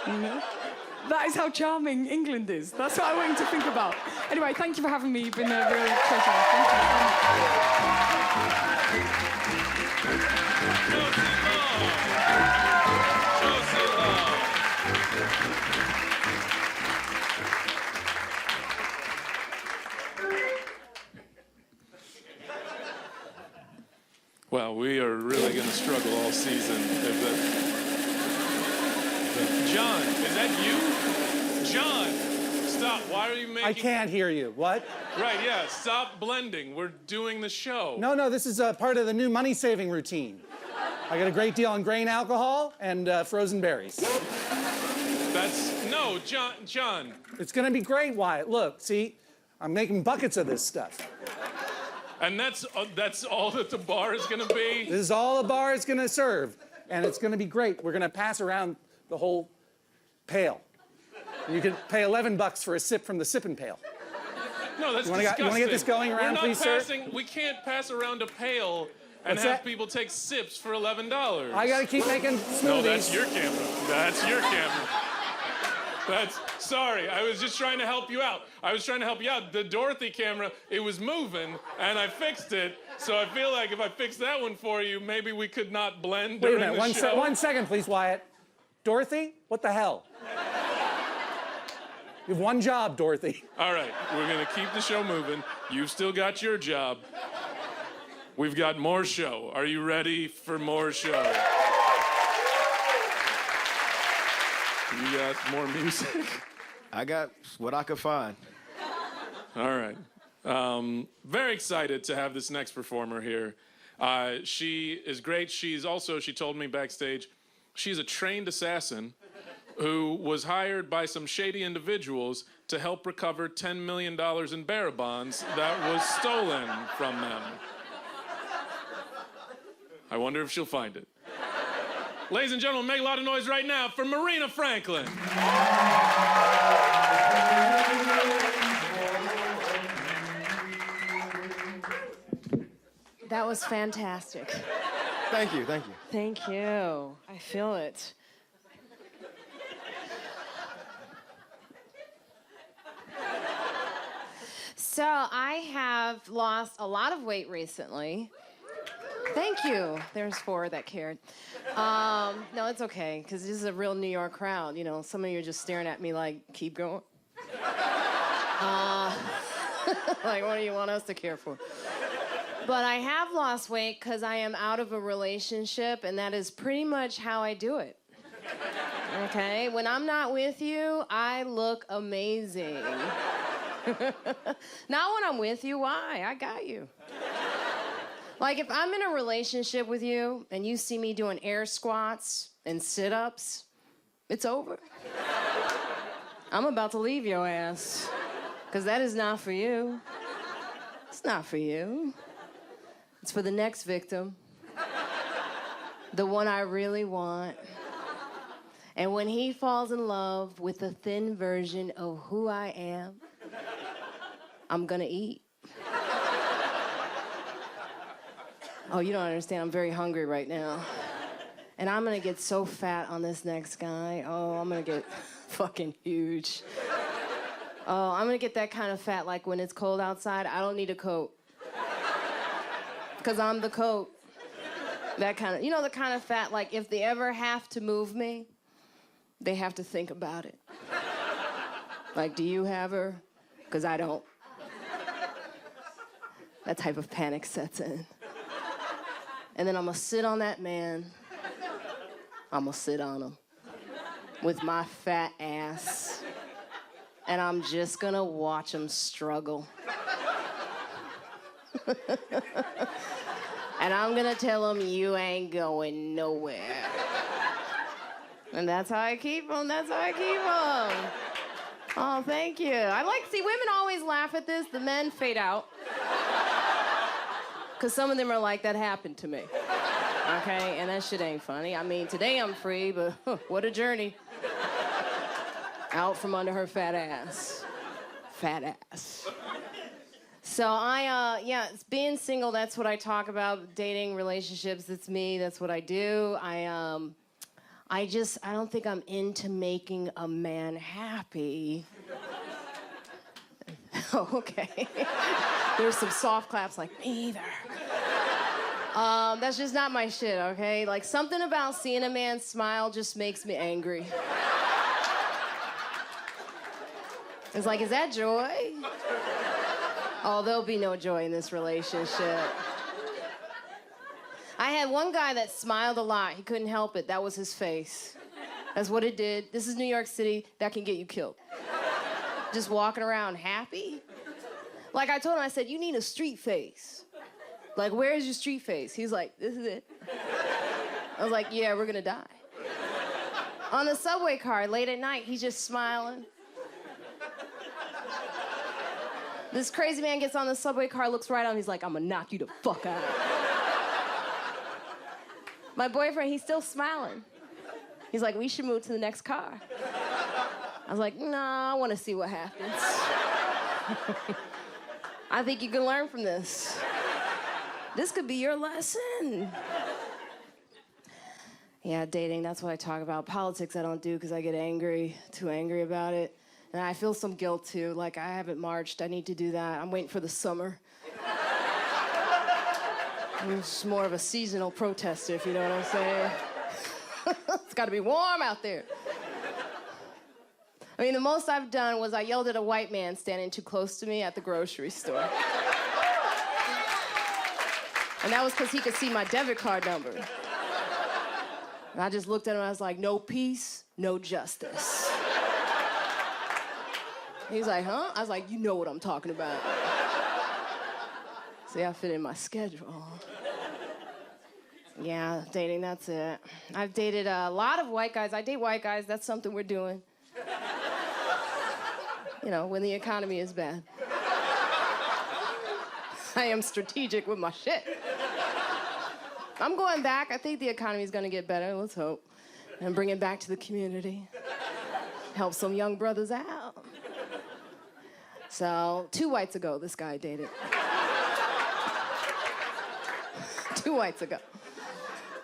You know? That is how charming England is. That's what I want you to think about. Anyway, thank you for having me. You've been a real pleasure. Thank you. Well, we are really going to struggle all season. John, is that you? John, stop. Why are you making... I can't hear you. What? Right, yeah. Stop blending. We're doing the show. No, this is part of the new money-saving routine. I got a great deal on grain alcohol and frozen berries. No, John. It's gonna be great, Wyatt. Look, see, I'm making buckets of this stuff. And that's all that the bar is gonna be? This is all the bar is gonna serve, and it's gonna be great. We're gonna pass around the whole pail. You could pay $11 for a sip from the sipping pail. No, that's disgusting. You wanna get this going around, please, sir? We can't pass around a pail and What's have that? people take sips for $11. I gotta keep making smoothies. No, that's your camera. That's your camera. Sorry, I was just trying to help you out. The Dorothy camera, it was moving, and I fixed it. So I feel like if I fixed that one for you, maybe we could not blend Wait a during minute, the show. 1 second, please, Wyatt. Dorothy, what the hell? You have one job, Dorothy. All right, we're gonna keep the show moving. You've still got your job. We've got more show. Are you ready for more show? You got more music? I got what I could find. All right. Very excited to have this next performer here. She is great. She told me backstage, she's a trained assassin who was hired by some shady individuals to help recover $10 million in bearer bonds that was stolen from them. I wonder if she'll find it. Ladies and gentlemen, make a lot of noise right now for Marina Franklin. That was fantastic. Thank you. Thank you. I feel it. So I have lost a lot of weight recently. Thank you. There's 4 that cared. No, it's okay, because this is a real New York crowd. You know, some of you are just staring at me like, keep going. Like, what do you want us to care for? But I have lost weight because I am out of a relationship, and that is pretty much how I do it. Okay? When I'm not with you, I look amazing. Not when I'm with you. Why? I got you. Like, if I'm in a relationship with you and you see me doing air squats and sit-ups, it's over. I'm about to leave your ass, because that is not for you. It's not for you. It's for the next victim, the one I really want. And when he falls in love with the thin version of who I am, I'm gonna eat. Oh, you don't understand. I'm very hungry right now. And I'm gonna get so fat on this next guy. Oh, I'm gonna get fucking huge. Oh, I'm gonna get that kind of fat like when it's cold outside, I don't need a coat. Because I'm the coat. That kind of, you know, the kind of fat, like if they ever have to move me, they have to think about it. Like, do you have her? Because I don't. That type of panic sets in. And then I'm gonna sit on that man. I'm gonna sit on him with my fat ass. And I'm just gonna watch him struggle. And I'm gonna tell him, you ain't going nowhere. And that's how I keep him. Oh, thank you. See, women always laugh at this. The men fade out. Because some of them are like, that happened to me. Okay? And that shit ain't funny. I mean, today I'm free, but what a journey. Out from under her fat ass. Fat ass. So it's being single, that's what I talk about. Dating, relationships, that's me. That's what I do. I don't think I'm into making a man happy. Oh, okay. There's some soft claps like, me either. That's just not my shit, okay? Like, something about seeing a man smile just makes me angry. It's like, is that joy? Oh, there'll be no joy in this relationship. I had one guy that smiled a lot. He couldn't help it. That was his face. That's what it did. This is New York City. That can get you killed. Just walking around happy. Like I told him, I said, you need a street face. Like, where's your street face? He's like, this is it. I was like, yeah, we're gonna die. On the subway car, late at night, he's just smiling. This crazy man gets on the subway car, looks right at him, he's like, I'm gonna knock you the fuck out. My boyfriend, he's still smiling. He's like, we should move to the next car. I was like, nah, I wanna see what happens. I think you can learn from this. This could be your lesson. Yeah, dating, that's what I talk about. Politics I don't do because I get too angry about it. And I feel some guilt too, like I haven't marched, I need to do that. I'm waiting for the summer. I'm just more of a seasonal protester, if you know what I'm saying. It's gotta be warm out there. I mean, the most I've done was I yelled at a white man standing too close to me at the grocery store. And that was because he could see my debit card number. And I just looked at him and I was like, no peace, no justice. He's like, huh? I was like, you know what I'm talking about. See, I fit in my schedule. Yeah, dating, that's it. I've dated a lot of white guys. I date white guys, that's something we're doing. You know, when the economy is bad. I am strategic with my shit. I'm going back. I think the economy's gonna get better, let's hope. And bring it back to the community. Help some young brothers out. So, 2 whites ago, this guy dated. 2 whites ago.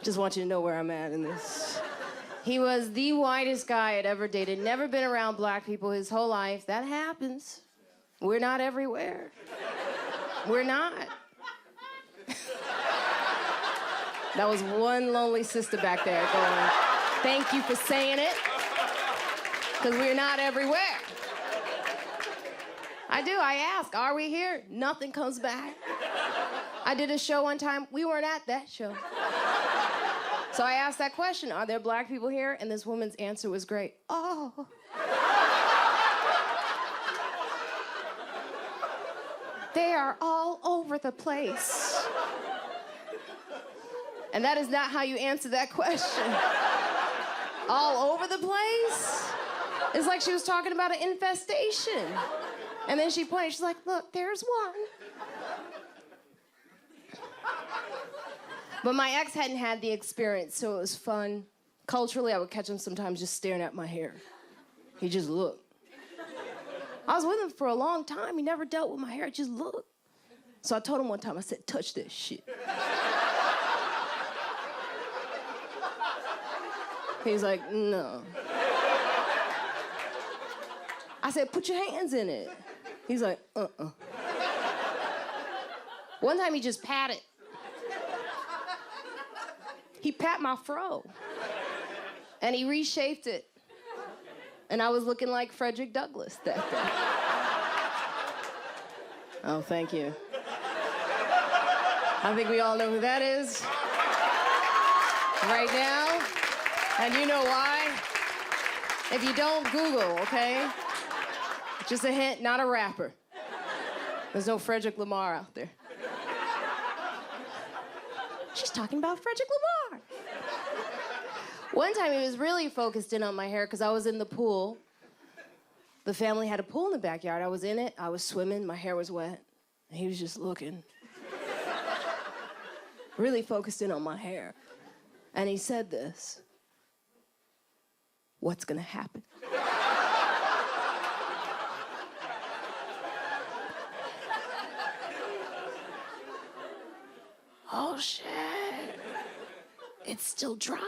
Just want you to know where I'm at in this. He was the whitest guy I'd ever dated. Never been around black people his whole life. That happens. We're not everywhere. We're not. That was one lonely sister back there going, thank you for saying it, because we're not everywhere. I ask, are we here? Nothing comes back. I did a show one time, we weren't at that show. So I asked that question, are there black people here? And this woman's answer was great. Oh. They are all over the place. And that is not how you answer that question. All over the place? It's like she was talking about an infestation. And then she pointed, she's like, look, there's one. But my ex hadn't had the experience, so it was fun. Culturally, I would catch him sometimes just staring at my hair. He just looked. I was with him for a long time. He never dealt with my hair, just looked. So I told him one time, I said, touch this shit. He's like, no. I said, put your hands in it. He's like, uh-uh. One time he just patted. He pat my fro. And he reshaped it. And I was looking like Frederick Douglass that day. Oh, thank you. I think we all know who that is. Right now. And you know why? If you don't, Google, okay? Just a hint, not a rapper. There's no Frederick Lamar out there. She's talking about Frederick Lamar. One time he was really focused in on my hair because I was in the pool. The family had a pool in the backyard. I was in it, I was swimming, my hair was wet. And he was just looking. Really focused in on my hair. And he said this. What's gonna happen? Oh shit, it's still dry.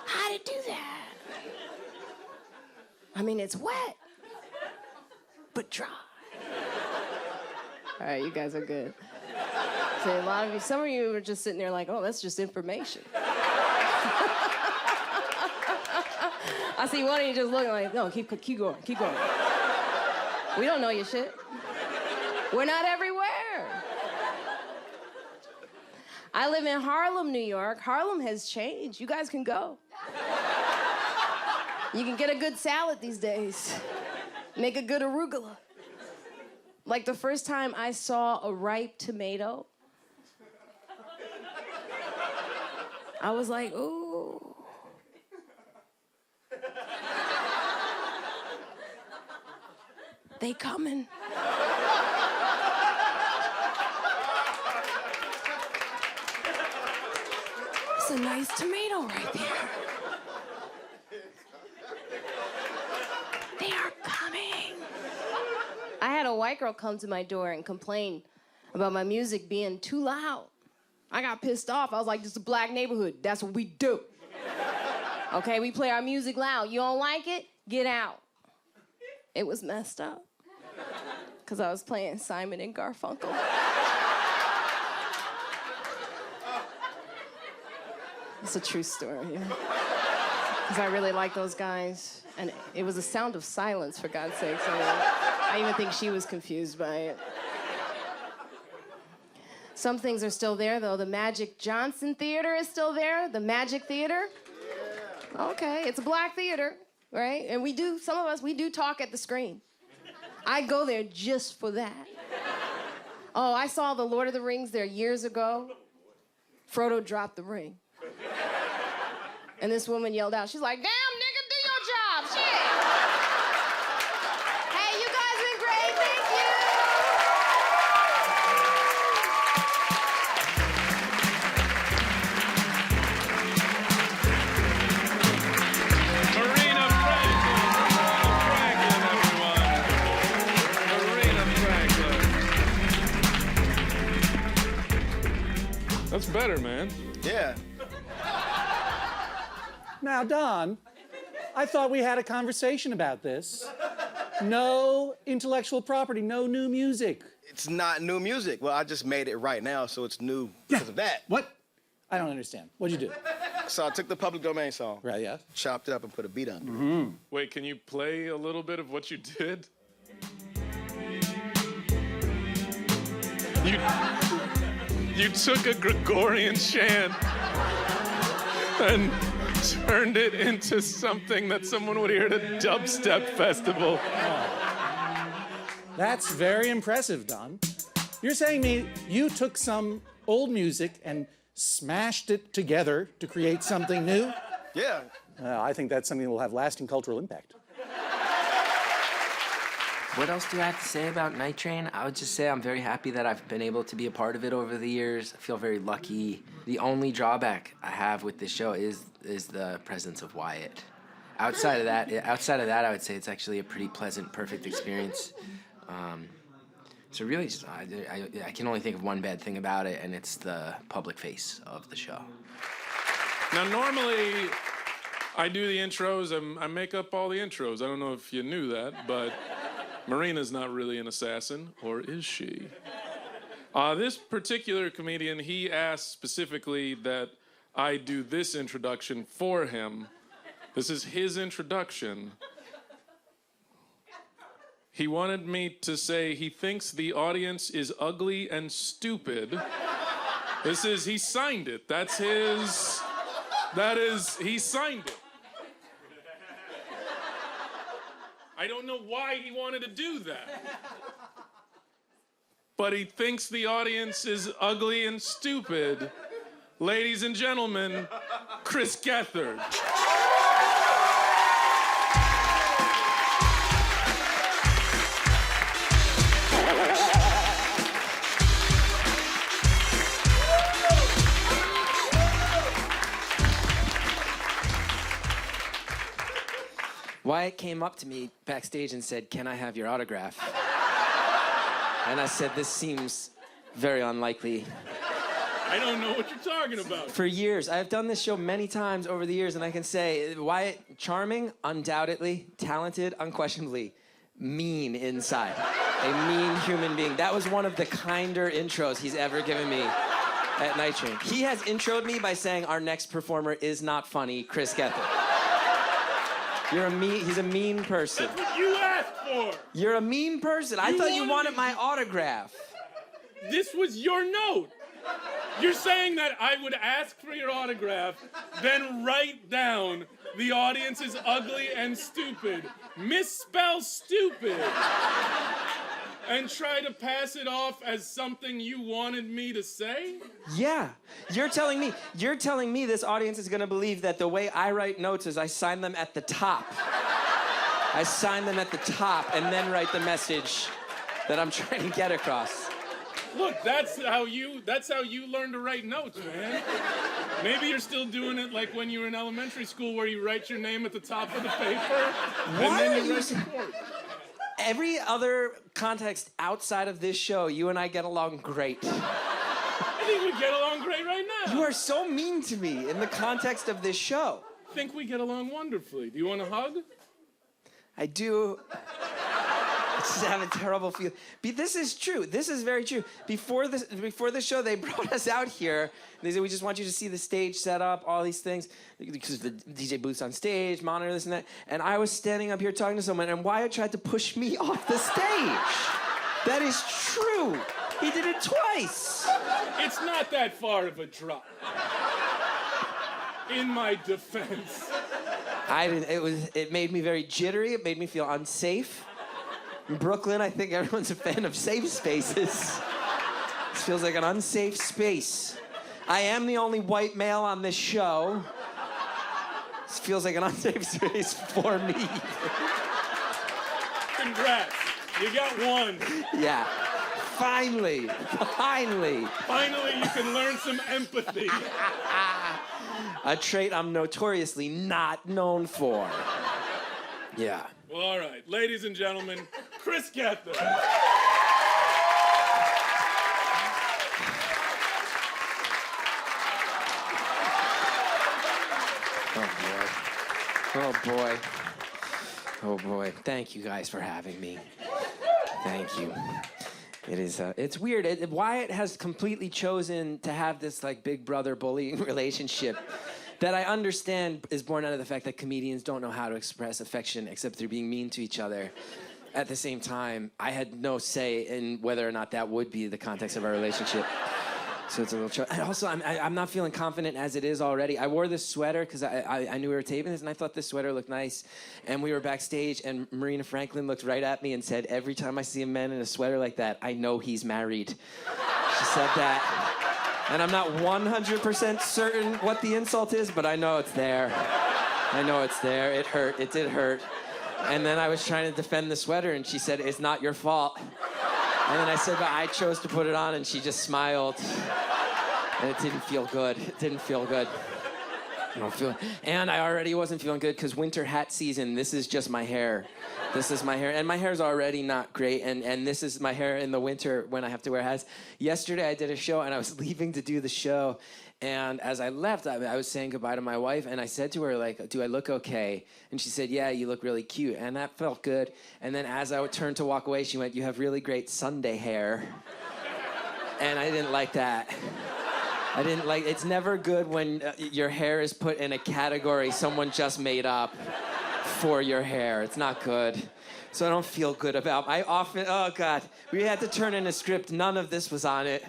How'd it do that? I mean, it's wet, but dry. All right, you guys are good. See, a lot of you, some of you are just sitting there like, oh, that's just information. I see one of you just looking like, no, keep going. We don't know your shit. We're not everywhere. I live in Harlem, New York. Harlem has changed. You guys can go. You can get a good salad these days. Make a good arugula. Like the first time I saw a ripe tomato, I was like, ooh. They coming. It's a nice tomato right there. They are coming. I had a white girl come to my door and complain about my music being too loud. I got pissed off. I was like, this is a black neighborhood. That's what we do. Okay, we play our music loud. You don't like it? Get out. It was messed up. Because I was playing Simon and Garfunkel. It's a true story, yeah. Because I really like those guys. And it was a sound of silence, for God's sake. So I even think she was confused by it. Some things are still there, though. The Magic Johnson Theater is still there. The Magic Theater. Yeah. Okay, it's a black theater, right? And some of us, we do talk at the screen. I go there just for that. Oh, I saw The Lord of the Rings there years ago. Frodo dropped the ring. And this woman yelled out, she's like, damn, nigga, do your job, shit. Hey, you guys been great, thank you. Marina Franklin, everyone. Marina Franklin. That's better, man. Yeah. Now, Don, I thought we had a conversation about this. No intellectual property, no new music. It's not new music. Well, I just made it right now, so it's new because of that. What? I don't understand. What'd you do? So I took the public domain song, Right, yeah. chopped it up, and put a beat on it. Mm-hmm. Wait, can you play a little bit of what you did? You took a Gregorian chant and turned it into something that someone would hear at a dubstep festival. That's very impressive, Don. You're saying me you took some old music and smashed it together to create something new? Yeah. I think that's something that will have lasting cultural impact. What else do I have to say about Night Train? I would just say I'm very happy that I've been able to be a part of it over the years. I feel very lucky. The only drawback I have with this show is the presence of Wyatt. Outside of that, I would say it's actually a pretty pleasant, perfect experience. So really, just, I can only think of one bad thing about it, and it's the public face of the show. Now, normally, I do the intros. I make up all the intros. I don't know if you knew that, but Marina's not really an assassin, or is she? This particular comedian, he asked specifically that I do this introduction for him. This is his introduction. He wanted me to say he thinks the audience is ugly and stupid. He signed it. He signed it. I don't know why he wanted to do that. But he thinks the audience is ugly and stupid. Ladies and gentlemen, Chris Gethard. Wyatt came up to me backstage and said, "Can I have your autograph?" And I said, "This seems very unlikely." I don't know what you're talking about. For years, I've done this show many times over the years, and I can say, Wyatt, charming, undoubtedly, talented, unquestionably, mean inside. A mean human being. That was one of the kinder intros he's ever given me at Night Train. He has introed me by saying, "Our next performer is not funny, Chris Gethard." He's a mean person. That's what you asked for. You're a mean person. I thought you wanted my autograph. This was your note. You're saying that I would ask for your autograph, then write down the audience is ugly and stupid. Misspell stupid. and try to pass it off as something you wanted me to say? Yeah, you're telling me this audience is gonna believe that the way I write notes is I sign them at the top. I sign them at the top and then write the message that I'm trying to get across. Look, that's how you learn to write notes, man. Maybe you're still doing it like when you were in elementary school where you write your name at the top of the paper and then you write the quote. Every other context outside of this show, you and I get along great. I think we get along great right now. You are so mean to me in the context of this show. I think we get along wonderfully. Do you want a hug? I do. I just have a terrible feeling. This is true. This is very true. Before the show, they brought us out here. They said, we just want you to see the stage set up, all these things. Because the DJ booth's on stage, monitor, this and that. And I was standing up here talking to someone, and Wyatt tried to push me off the stage. That is true. He did it twice. It's not that far of a drop. In my defense. It made me very jittery. It made me feel unsafe. In Brooklyn, I think everyone's a fan of safe spaces. This feels like an unsafe space. I am the only white male on this show. This feels like an unsafe space for me. Congrats. You got one. Yeah. Finally. Finally, you can learn some empathy. A trait I'm notoriously not known for. Yeah. Well, all right. Ladies and gentlemen, Chris Gethard. Oh boy. Oh boy. Thank you guys for having me. Thank you. It is, it's weird. Wyatt has completely chosen to have this like big brother bullying relationship that I understand is born out of the fact that comedians don't know how to express affection except through being mean to each other. At the same time, I had no say in whether or not that would be the context of our relationship. So it's a little and also, I'm not feeling confident as it is already. I wore this sweater because I knew we were taping this, and I thought this sweater looked nice. And we were backstage, and Marina Franklin looked right at me and said, every time I see a man in a sweater like that, I know he's married. She said that. And I'm not 100% certain what the insult is, but I know it's there. I know it's there. It hurt. It did hurt. And then I was trying to defend the sweater, and she said, it's not your fault. And then I said, but I chose to put it on, and she just smiled. And it didn't feel good. It didn't feel good. I don't feel it. And I already wasn't feeling good because winter hat season, this is just my hair. This is my hair. And my hair's already not great. And this is my hair in the winter when I have to wear hats. Yesterday I did a show, and I was leaving to do the show. And as I left, I was saying goodbye to my wife, and I said to her, like, do I look okay? And she said, yeah, you look really cute. And that felt good. And then as I turned to walk away, she went, you have really great Sunday hair. And I didn't like that. It's never good when your hair is put in a category someone just made up for your hair. It's not good. So I don't feel good about oh God, we had to turn in a script. None of this was on it.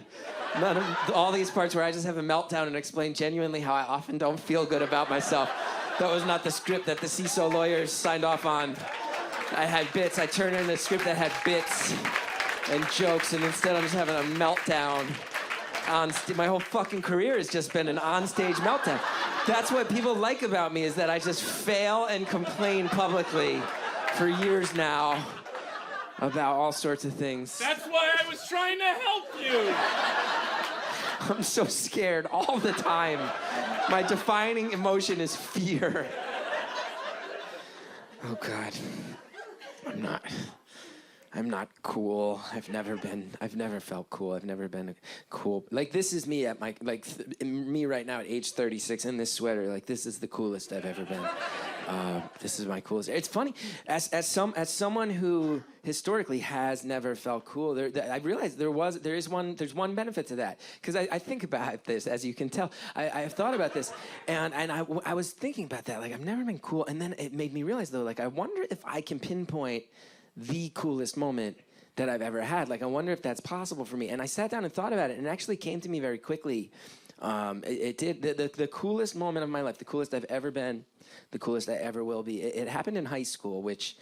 None of all these parts where I just have a meltdown and explain genuinely how I often don't feel good about myself. That was not the script that the Seeso lawyers signed off on. I had bits. I turned in a script that had bits and jokes, and instead I'm just having a meltdown. My whole fucking career has just been an onstage meltdown. That's what people like about me, is that I just fail and complain publicly for years now about all sorts of things. That's why I was trying to help you. I'm so scared all the time. My defining emotion is fear. Oh God. I'm not cool. I've never felt cool. I've never been cool. Like, this is me at my, me right now at age 36 in this sweater. Like, this is the coolest I've ever been. This is my coolest. It's funny, as someone who historically has never felt cool, I realized there's one benefit to that. Because I think about this, as you can tell. I've thought about this, and I was thinking about that. Like, I've never been cool, and then it made me realize, though, like, I wonder if I can pinpoint the coolest moment that I've ever had. Like, I wonder if that's possible for me. And I sat down and thought about it, and it actually came to me very quickly. It did. The coolest moment of my life, the coolest I've ever been, the coolest I ever will be. It happened in high school, which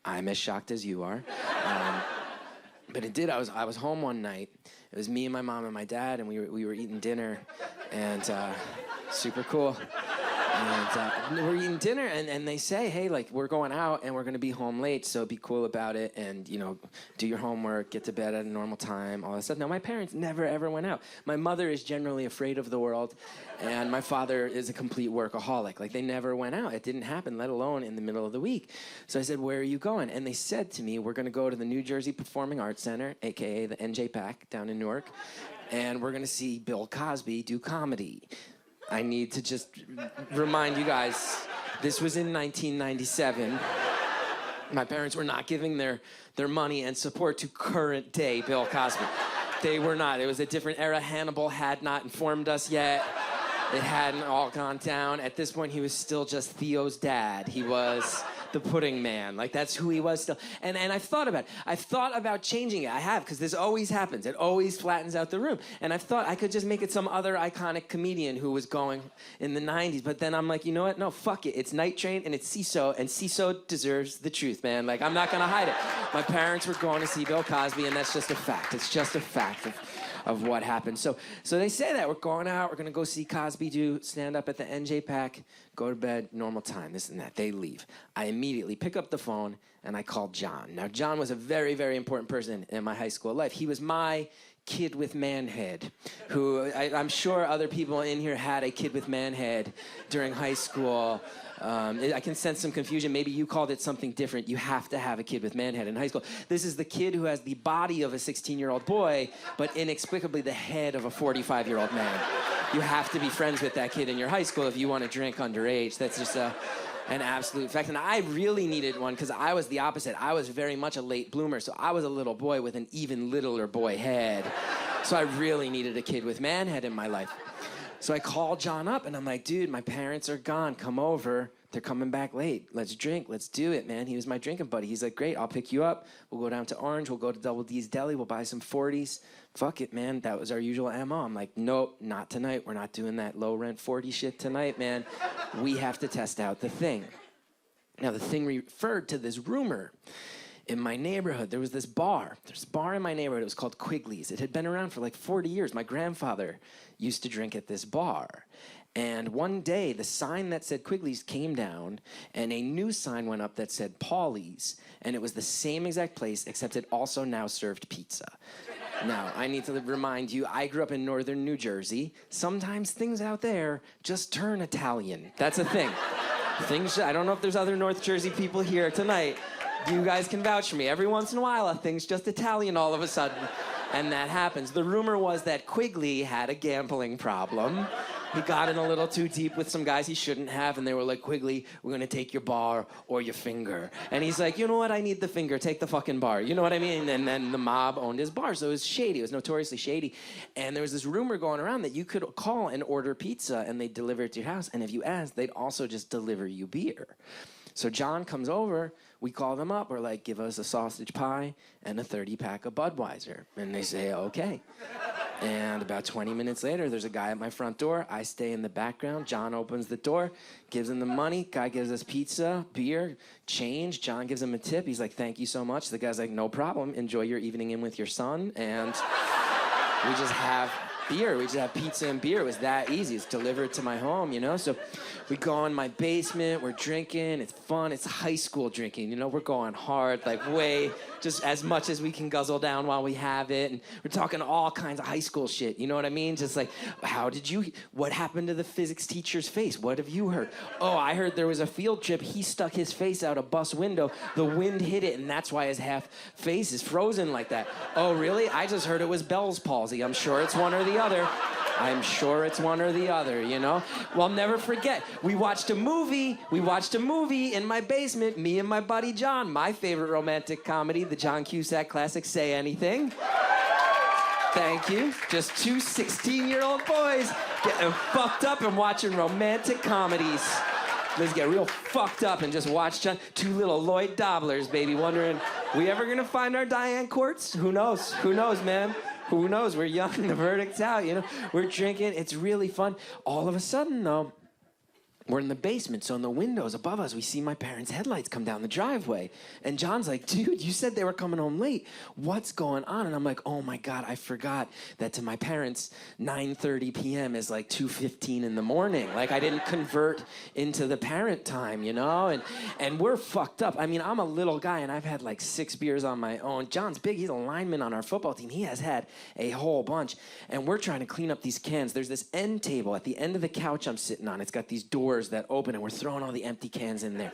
I'm as shocked as you are. But it did. I was home one night. It was me and my mom and my dad, and we were eating dinner, and super cool. And we're eating dinner, and they say, hey, like, we're going out, and we're going to be home late, so be cool about it, and, you know, do your homework, get to bed at a normal time, all that stuff. Now, my parents never, ever went out. My mother is generally afraid of the world, and my father is a complete workaholic. Like, they never went out. It didn't happen, let alone in the middle of the week. So I said, where are you going? And they said to me, we're going to go to the New Jersey Performing Arts Center, a.k.a. the NJ-PAC down in Newark, and we're going to see Bill Cosby do comedy. I need to just remind you guys, this was in 1997. My parents were not giving their money and support to current day Bill Cosby. They were not. It was a different era. Hannibal had not informed us yet. It hadn't all gone down. At this point, he was still just Theo's dad. He was the pudding man. Like, that's who he was still. And I've thought about it. I've thought about changing it. I have, because this always happens. It always flattens out the room. And I've thought I could just make it some other iconic comedian who was going in the 90s. But then I'm like, you know what? No, fuck it. It's Night Train and it's Seeso. And Seeso deserves the truth, man. Like, I'm not going to hide it. My parents were going to see Bill Cosby, and that's just a fact. It's just a fact of what happened. So they say that. We're going out. We're going to go see Cosby do stand-up at the NJ-PAC, go to bed, normal time, this and that. They leave. I immediately pick up the phone, and I call John. Now, John was a very, very important person in my high school life. He was my kid with man head, who I'm sure other people in here had a kid with man head during high school. I can sense some confusion. Maybe you called it something different. You have to have a kid with man head in high school. This is the kid who has the body of a 16-year-old boy, but inexplicably the head of a 45-year-old man. You have to be friends with that kid in your high school if you want to drink underage. That's just an absolute fact. And I really needed one because I was the opposite. I was very much a late bloomer, so I was a little boy with an even littler boy head. So I really needed a kid with man head in my life. So I called John up, and I'm like, dude, my parents are gone. Come over. They're coming back late. Let's drink. Let's do it, man. He was my drinking buddy. He's like, great, I'll pick you up. We'll go down to Orange. We'll go to Double D's Deli. We'll buy some 40s. Fuck it, man. That was our usual MO. I'm like, nope, not tonight. We're not doing that low-rent 40 shit tonight, man. We have to test out the thing. Now, the thing referred to this rumor. In my neighborhood, there was this bar. There's a bar in my neighborhood. It was called Quigley's. It had been around for like 40 years. My grandfather used to drink at this bar. And one day, the sign that said Quigley's came down, and a new sign went up that said Paulie's. And it was the same exact place, except it also now served pizza. Now, I need to remind you, I grew up in northern New Jersey. Sometimes things out there just turn Italian. That's a thing. I don't know if there's other North Jersey people here tonight. You guys can vouch for me. Every once in a while, things just Italian all of a sudden. And that happens. The rumor was that Quigley had a gambling problem. He got in a little too deep with some guys he shouldn't have, and they were like, Quigley, we're going to take your bar or your finger. And he's like, you know what? I need the finger. Take the fucking bar. You know what I mean? And then the mob owned his bar, so it was shady. It was notoriously shady. And there was this rumor going around that you could call and order pizza, and they'd deliver it to your house. And if you asked, they'd also just deliver you beer. So John comes over. We call them up. We're like, give us a sausage pie and a 30-pack of Budweiser. And they say, okay. And about 20 minutes later, there's a guy at my front door. I stay in the background. John opens the door, gives him the money. Guy gives us pizza, beer, change. John gives him a tip. He's like, thank you so much. The guy's like, no problem. Enjoy your evening in with your son. And we just have beer. We just have pizza and beer. It was that easy. It's delivered to my home, you know? So we go in my basement. We're drinking. It's fun. It's high school drinking, you know? We're going hard, like way, just as much as we can guzzle down while we have it. And we're talking all kinds of high school shit, you know what I mean? Just like, what happened to the physics teacher's face? What have you heard? Oh, I heard there was a field trip. He stuck his face out a bus window. The wind hit it, and that's why his half face is frozen like that. Oh, really? I just heard it was Bell's palsy. I'm sure it's one or the other. I'm sure it's one or the other, you know? Well, never forget, we watched a movie in my basement, me and my buddy John, my favorite romantic comedy, the John Cusack classic, Say Anything. Thank you. Just two 16-year-old boys getting fucked up and watching romantic comedies. Let's get real fucked up and just watch John. Two little Lloyd Dobblers, baby, wondering, we ever gonna find our Diane Courts? Who knows? Who knows, man? Who knows? We're young, the verdict's out, you know? We're drinking, it's really fun. All of a sudden, though, we're in the basement, so in the windows above us, we see my parents' headlights come down the driveway. And John's like, dude, you said they were coming home late. What's going on? And I'm like, oh my God, I forgot that to my parents, 9:30 p.m. is like 2:15 in the morning. Like, I didn't convert into the parent time, you know? And we're fucked up. I mean, I'm a little guy, and I've had like 6 beers on my own. John's big. He's a lineman on our football team. He has had a whole bunch. And we're trying to clean up these cans. There's this end table at the end of the couch I'm sitting on. It's got these doors that open, and we're throwing all the empty cans in there.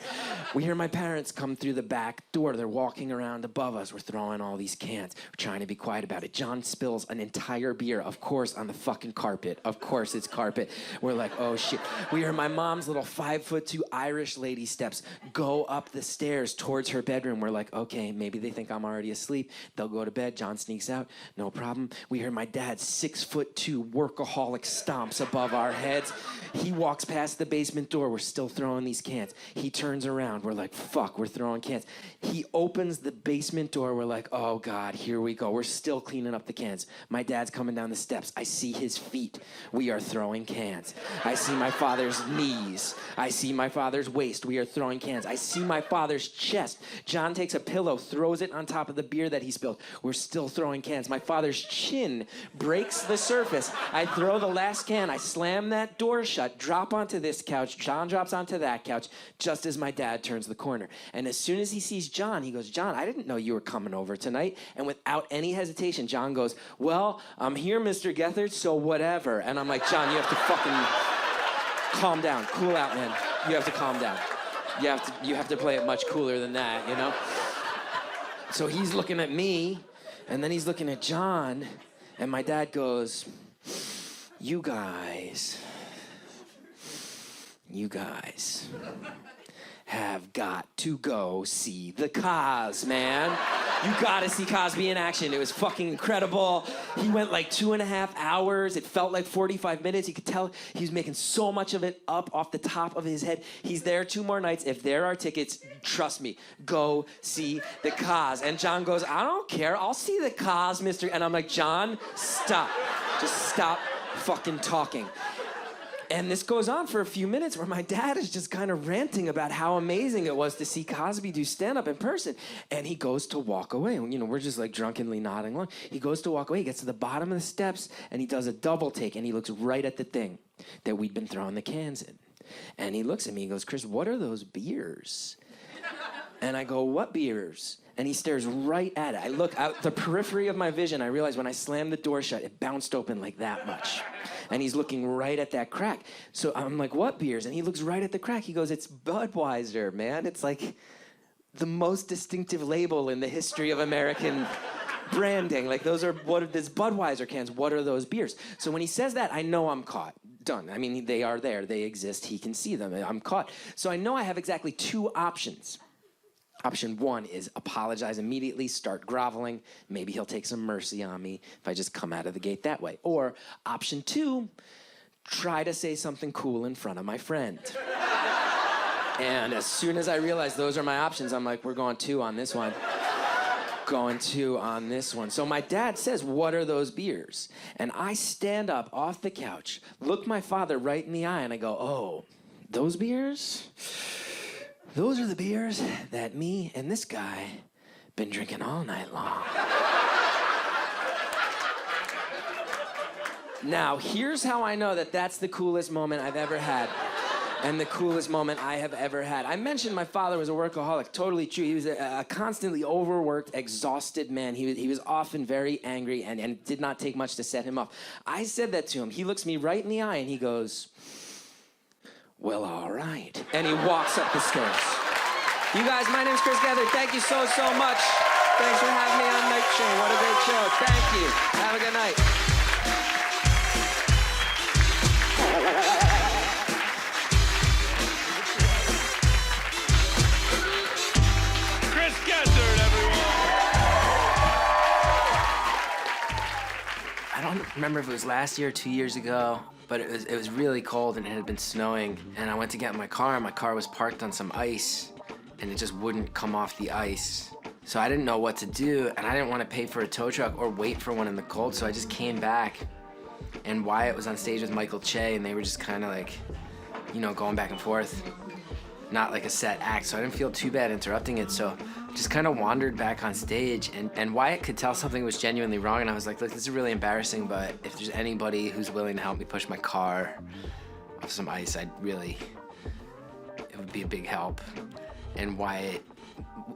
We hear my parents come through the back door. They're walking around above us. We're throwing all these cans. We're trying to be quiet about it. John spills an entire beer, of course, on the fucking carpet. Of course it's carpet. We're like, oh shit. We hear my mom's little 5'2" Irish lady steps go up the stairs towards her bedroom. We're like, okay, maybe they think I'm already asleep. They'll go to bed. John sneaks out. No problem. We hear my dad's 6'2" workaholic stomps above our heads. He walks past the basement door. We're still throwing these cans. He turns around. We're like, fuck, we're throwing cans. He opens the basement door. We're like, oh God, here we go. We're still cleaning up the cans. My dad's coming down the steps. I see his feet. We are throwing cans. I see my father's knees. I see my father's waist. We are throwing cans. I see my father's chest. John takes a pillow, throws it on top of the beer that he spilled. We're still throwing cans. My father's chin breaks the surface. I throw the last can. I slam that door shut, drop onto this couch. John drops onto that couch just as my dad turns the corner. And as soon as he sees John, he goes, John, I didn't know you were coming over tonight. And without any hesitation, John goes, well, I'm here, Mr. Gethard, so whatever. And I'm like, John, you have to fucking calm down. Cool out, man. You have to calm down. You have to play it much cooler than that, you know? So he's looking at me, and then he's looking at John, and my dad goes, you guys have got to go see the Cos, man. You gotta see Cosby in action. It was fucking incredible. He went like 2.5 hours. It felt like 45 minutes. You could tell he was making so much of it up off the top of his head. He's there 2 more nights. If there are tickets, trust me, go see the Cos. And John goes, I don't care. I'll see the Cos, Mr. And I'm like, John, stop. Just stop fucking talking. And this goes on for a few minutes where my dad is just kind of ranting about how amazing it was to see Cosby do stand-up in person. And he goes to walk away. You know, we're just like drunkenly nodding along. He goes to walk away. He gets to the bottom of the steps, and he does a double take, and he looks right at the thing that we'd been throwing the cans in. And he looks at me and goes, Chris, what are those beers? And I go, what beers? And he stares right at it. I look out the periphery of my vision. I realize when I slammed the door shut, it bounced open like that much. And he's looking right at that crack. So I'm like, what beers? And he looks right at the crack. He goes, it's Budweiser, man. It's like the most distinctive label in the history of American branding. Like, those are, what are these Budweiser cans? What are those beers? So when he says that, I know I'm caught. Done. I mean, they are there. They exist. He can see them. I'm caught. So I know I have exactly 2 options. Option 1 is apologize immediately, start groveling. Maybe he'll take some mercy on me if I just come out of the gate that way. Or option 2, try to say something cool in front of my friend. And as soon as I realize those are my options, I'm like, we're going 2 on this one. Going 2 on this one. So my dad says, what are those beers? And I stand up off the couch, look my father right in the eye, and I go, oh, those beers? Those are the beers that me and this guy been drinking all night long. Now, here's how I know that that's the coolest moment I've ever had. And the coolest moment I have ever had. I mentioned my father was a workaholic. Totally true. He was a constantly overworked, exhausted man. He was often very angry and did not take much to set him off. I said that to him. He looks me right in the eye and he goes, well, all right. And he walks up the stairs. You guys, my name's Chris Gethard. Thank you so much. Thanks for having me on Night Train. What a great show. Thank you. Have a good night. Chris Gethard, everyone. I don't remember if it was last year or 2 years ago, but it was really cold and it had been snowing. And I went to get in my car, and my car was parked on some ice, and it just wouldn't come off the ice. So I didn't know what to do, and I didn't want to pay for a tow truck or wait for one in the cold, so I just came back. And Wyatt was on stage with Michael Che, and they were just kind of like going back and forth. Not like a set act, so I didn't feel too bad interrupting it. So just kind of wandered back on stage, and Wyatt could tell something was genuinely wrong, and I was like, look, this is really embarrassing, but if there's anybody who's willing to help me push my car off some ice, it would be a big help. And Wyatt,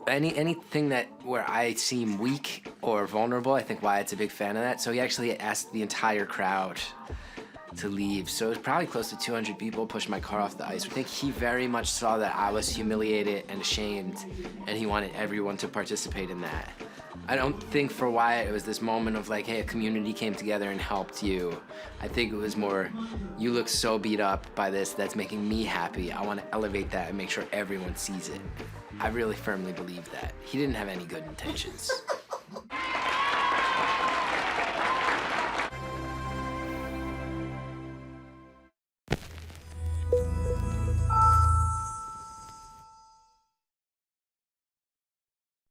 anything where I seem weak or vulnerable, I think Wyatt's a big fan of that. So he actually asked the entire crowd to leave. So it was probably close to 200 people pushed my car off the ice. I think he very much saw that I was humiliated and ashamed, and he wanted everyone to participate in that. I don't think for Wyatt it was this moment of like, hey, a community came together and helped you. I think it was more, you look so beat up by this, that's making me happy. I want to elevate that and make sure everyone sees it. I really firmly believe that. He didn't have any good intentions.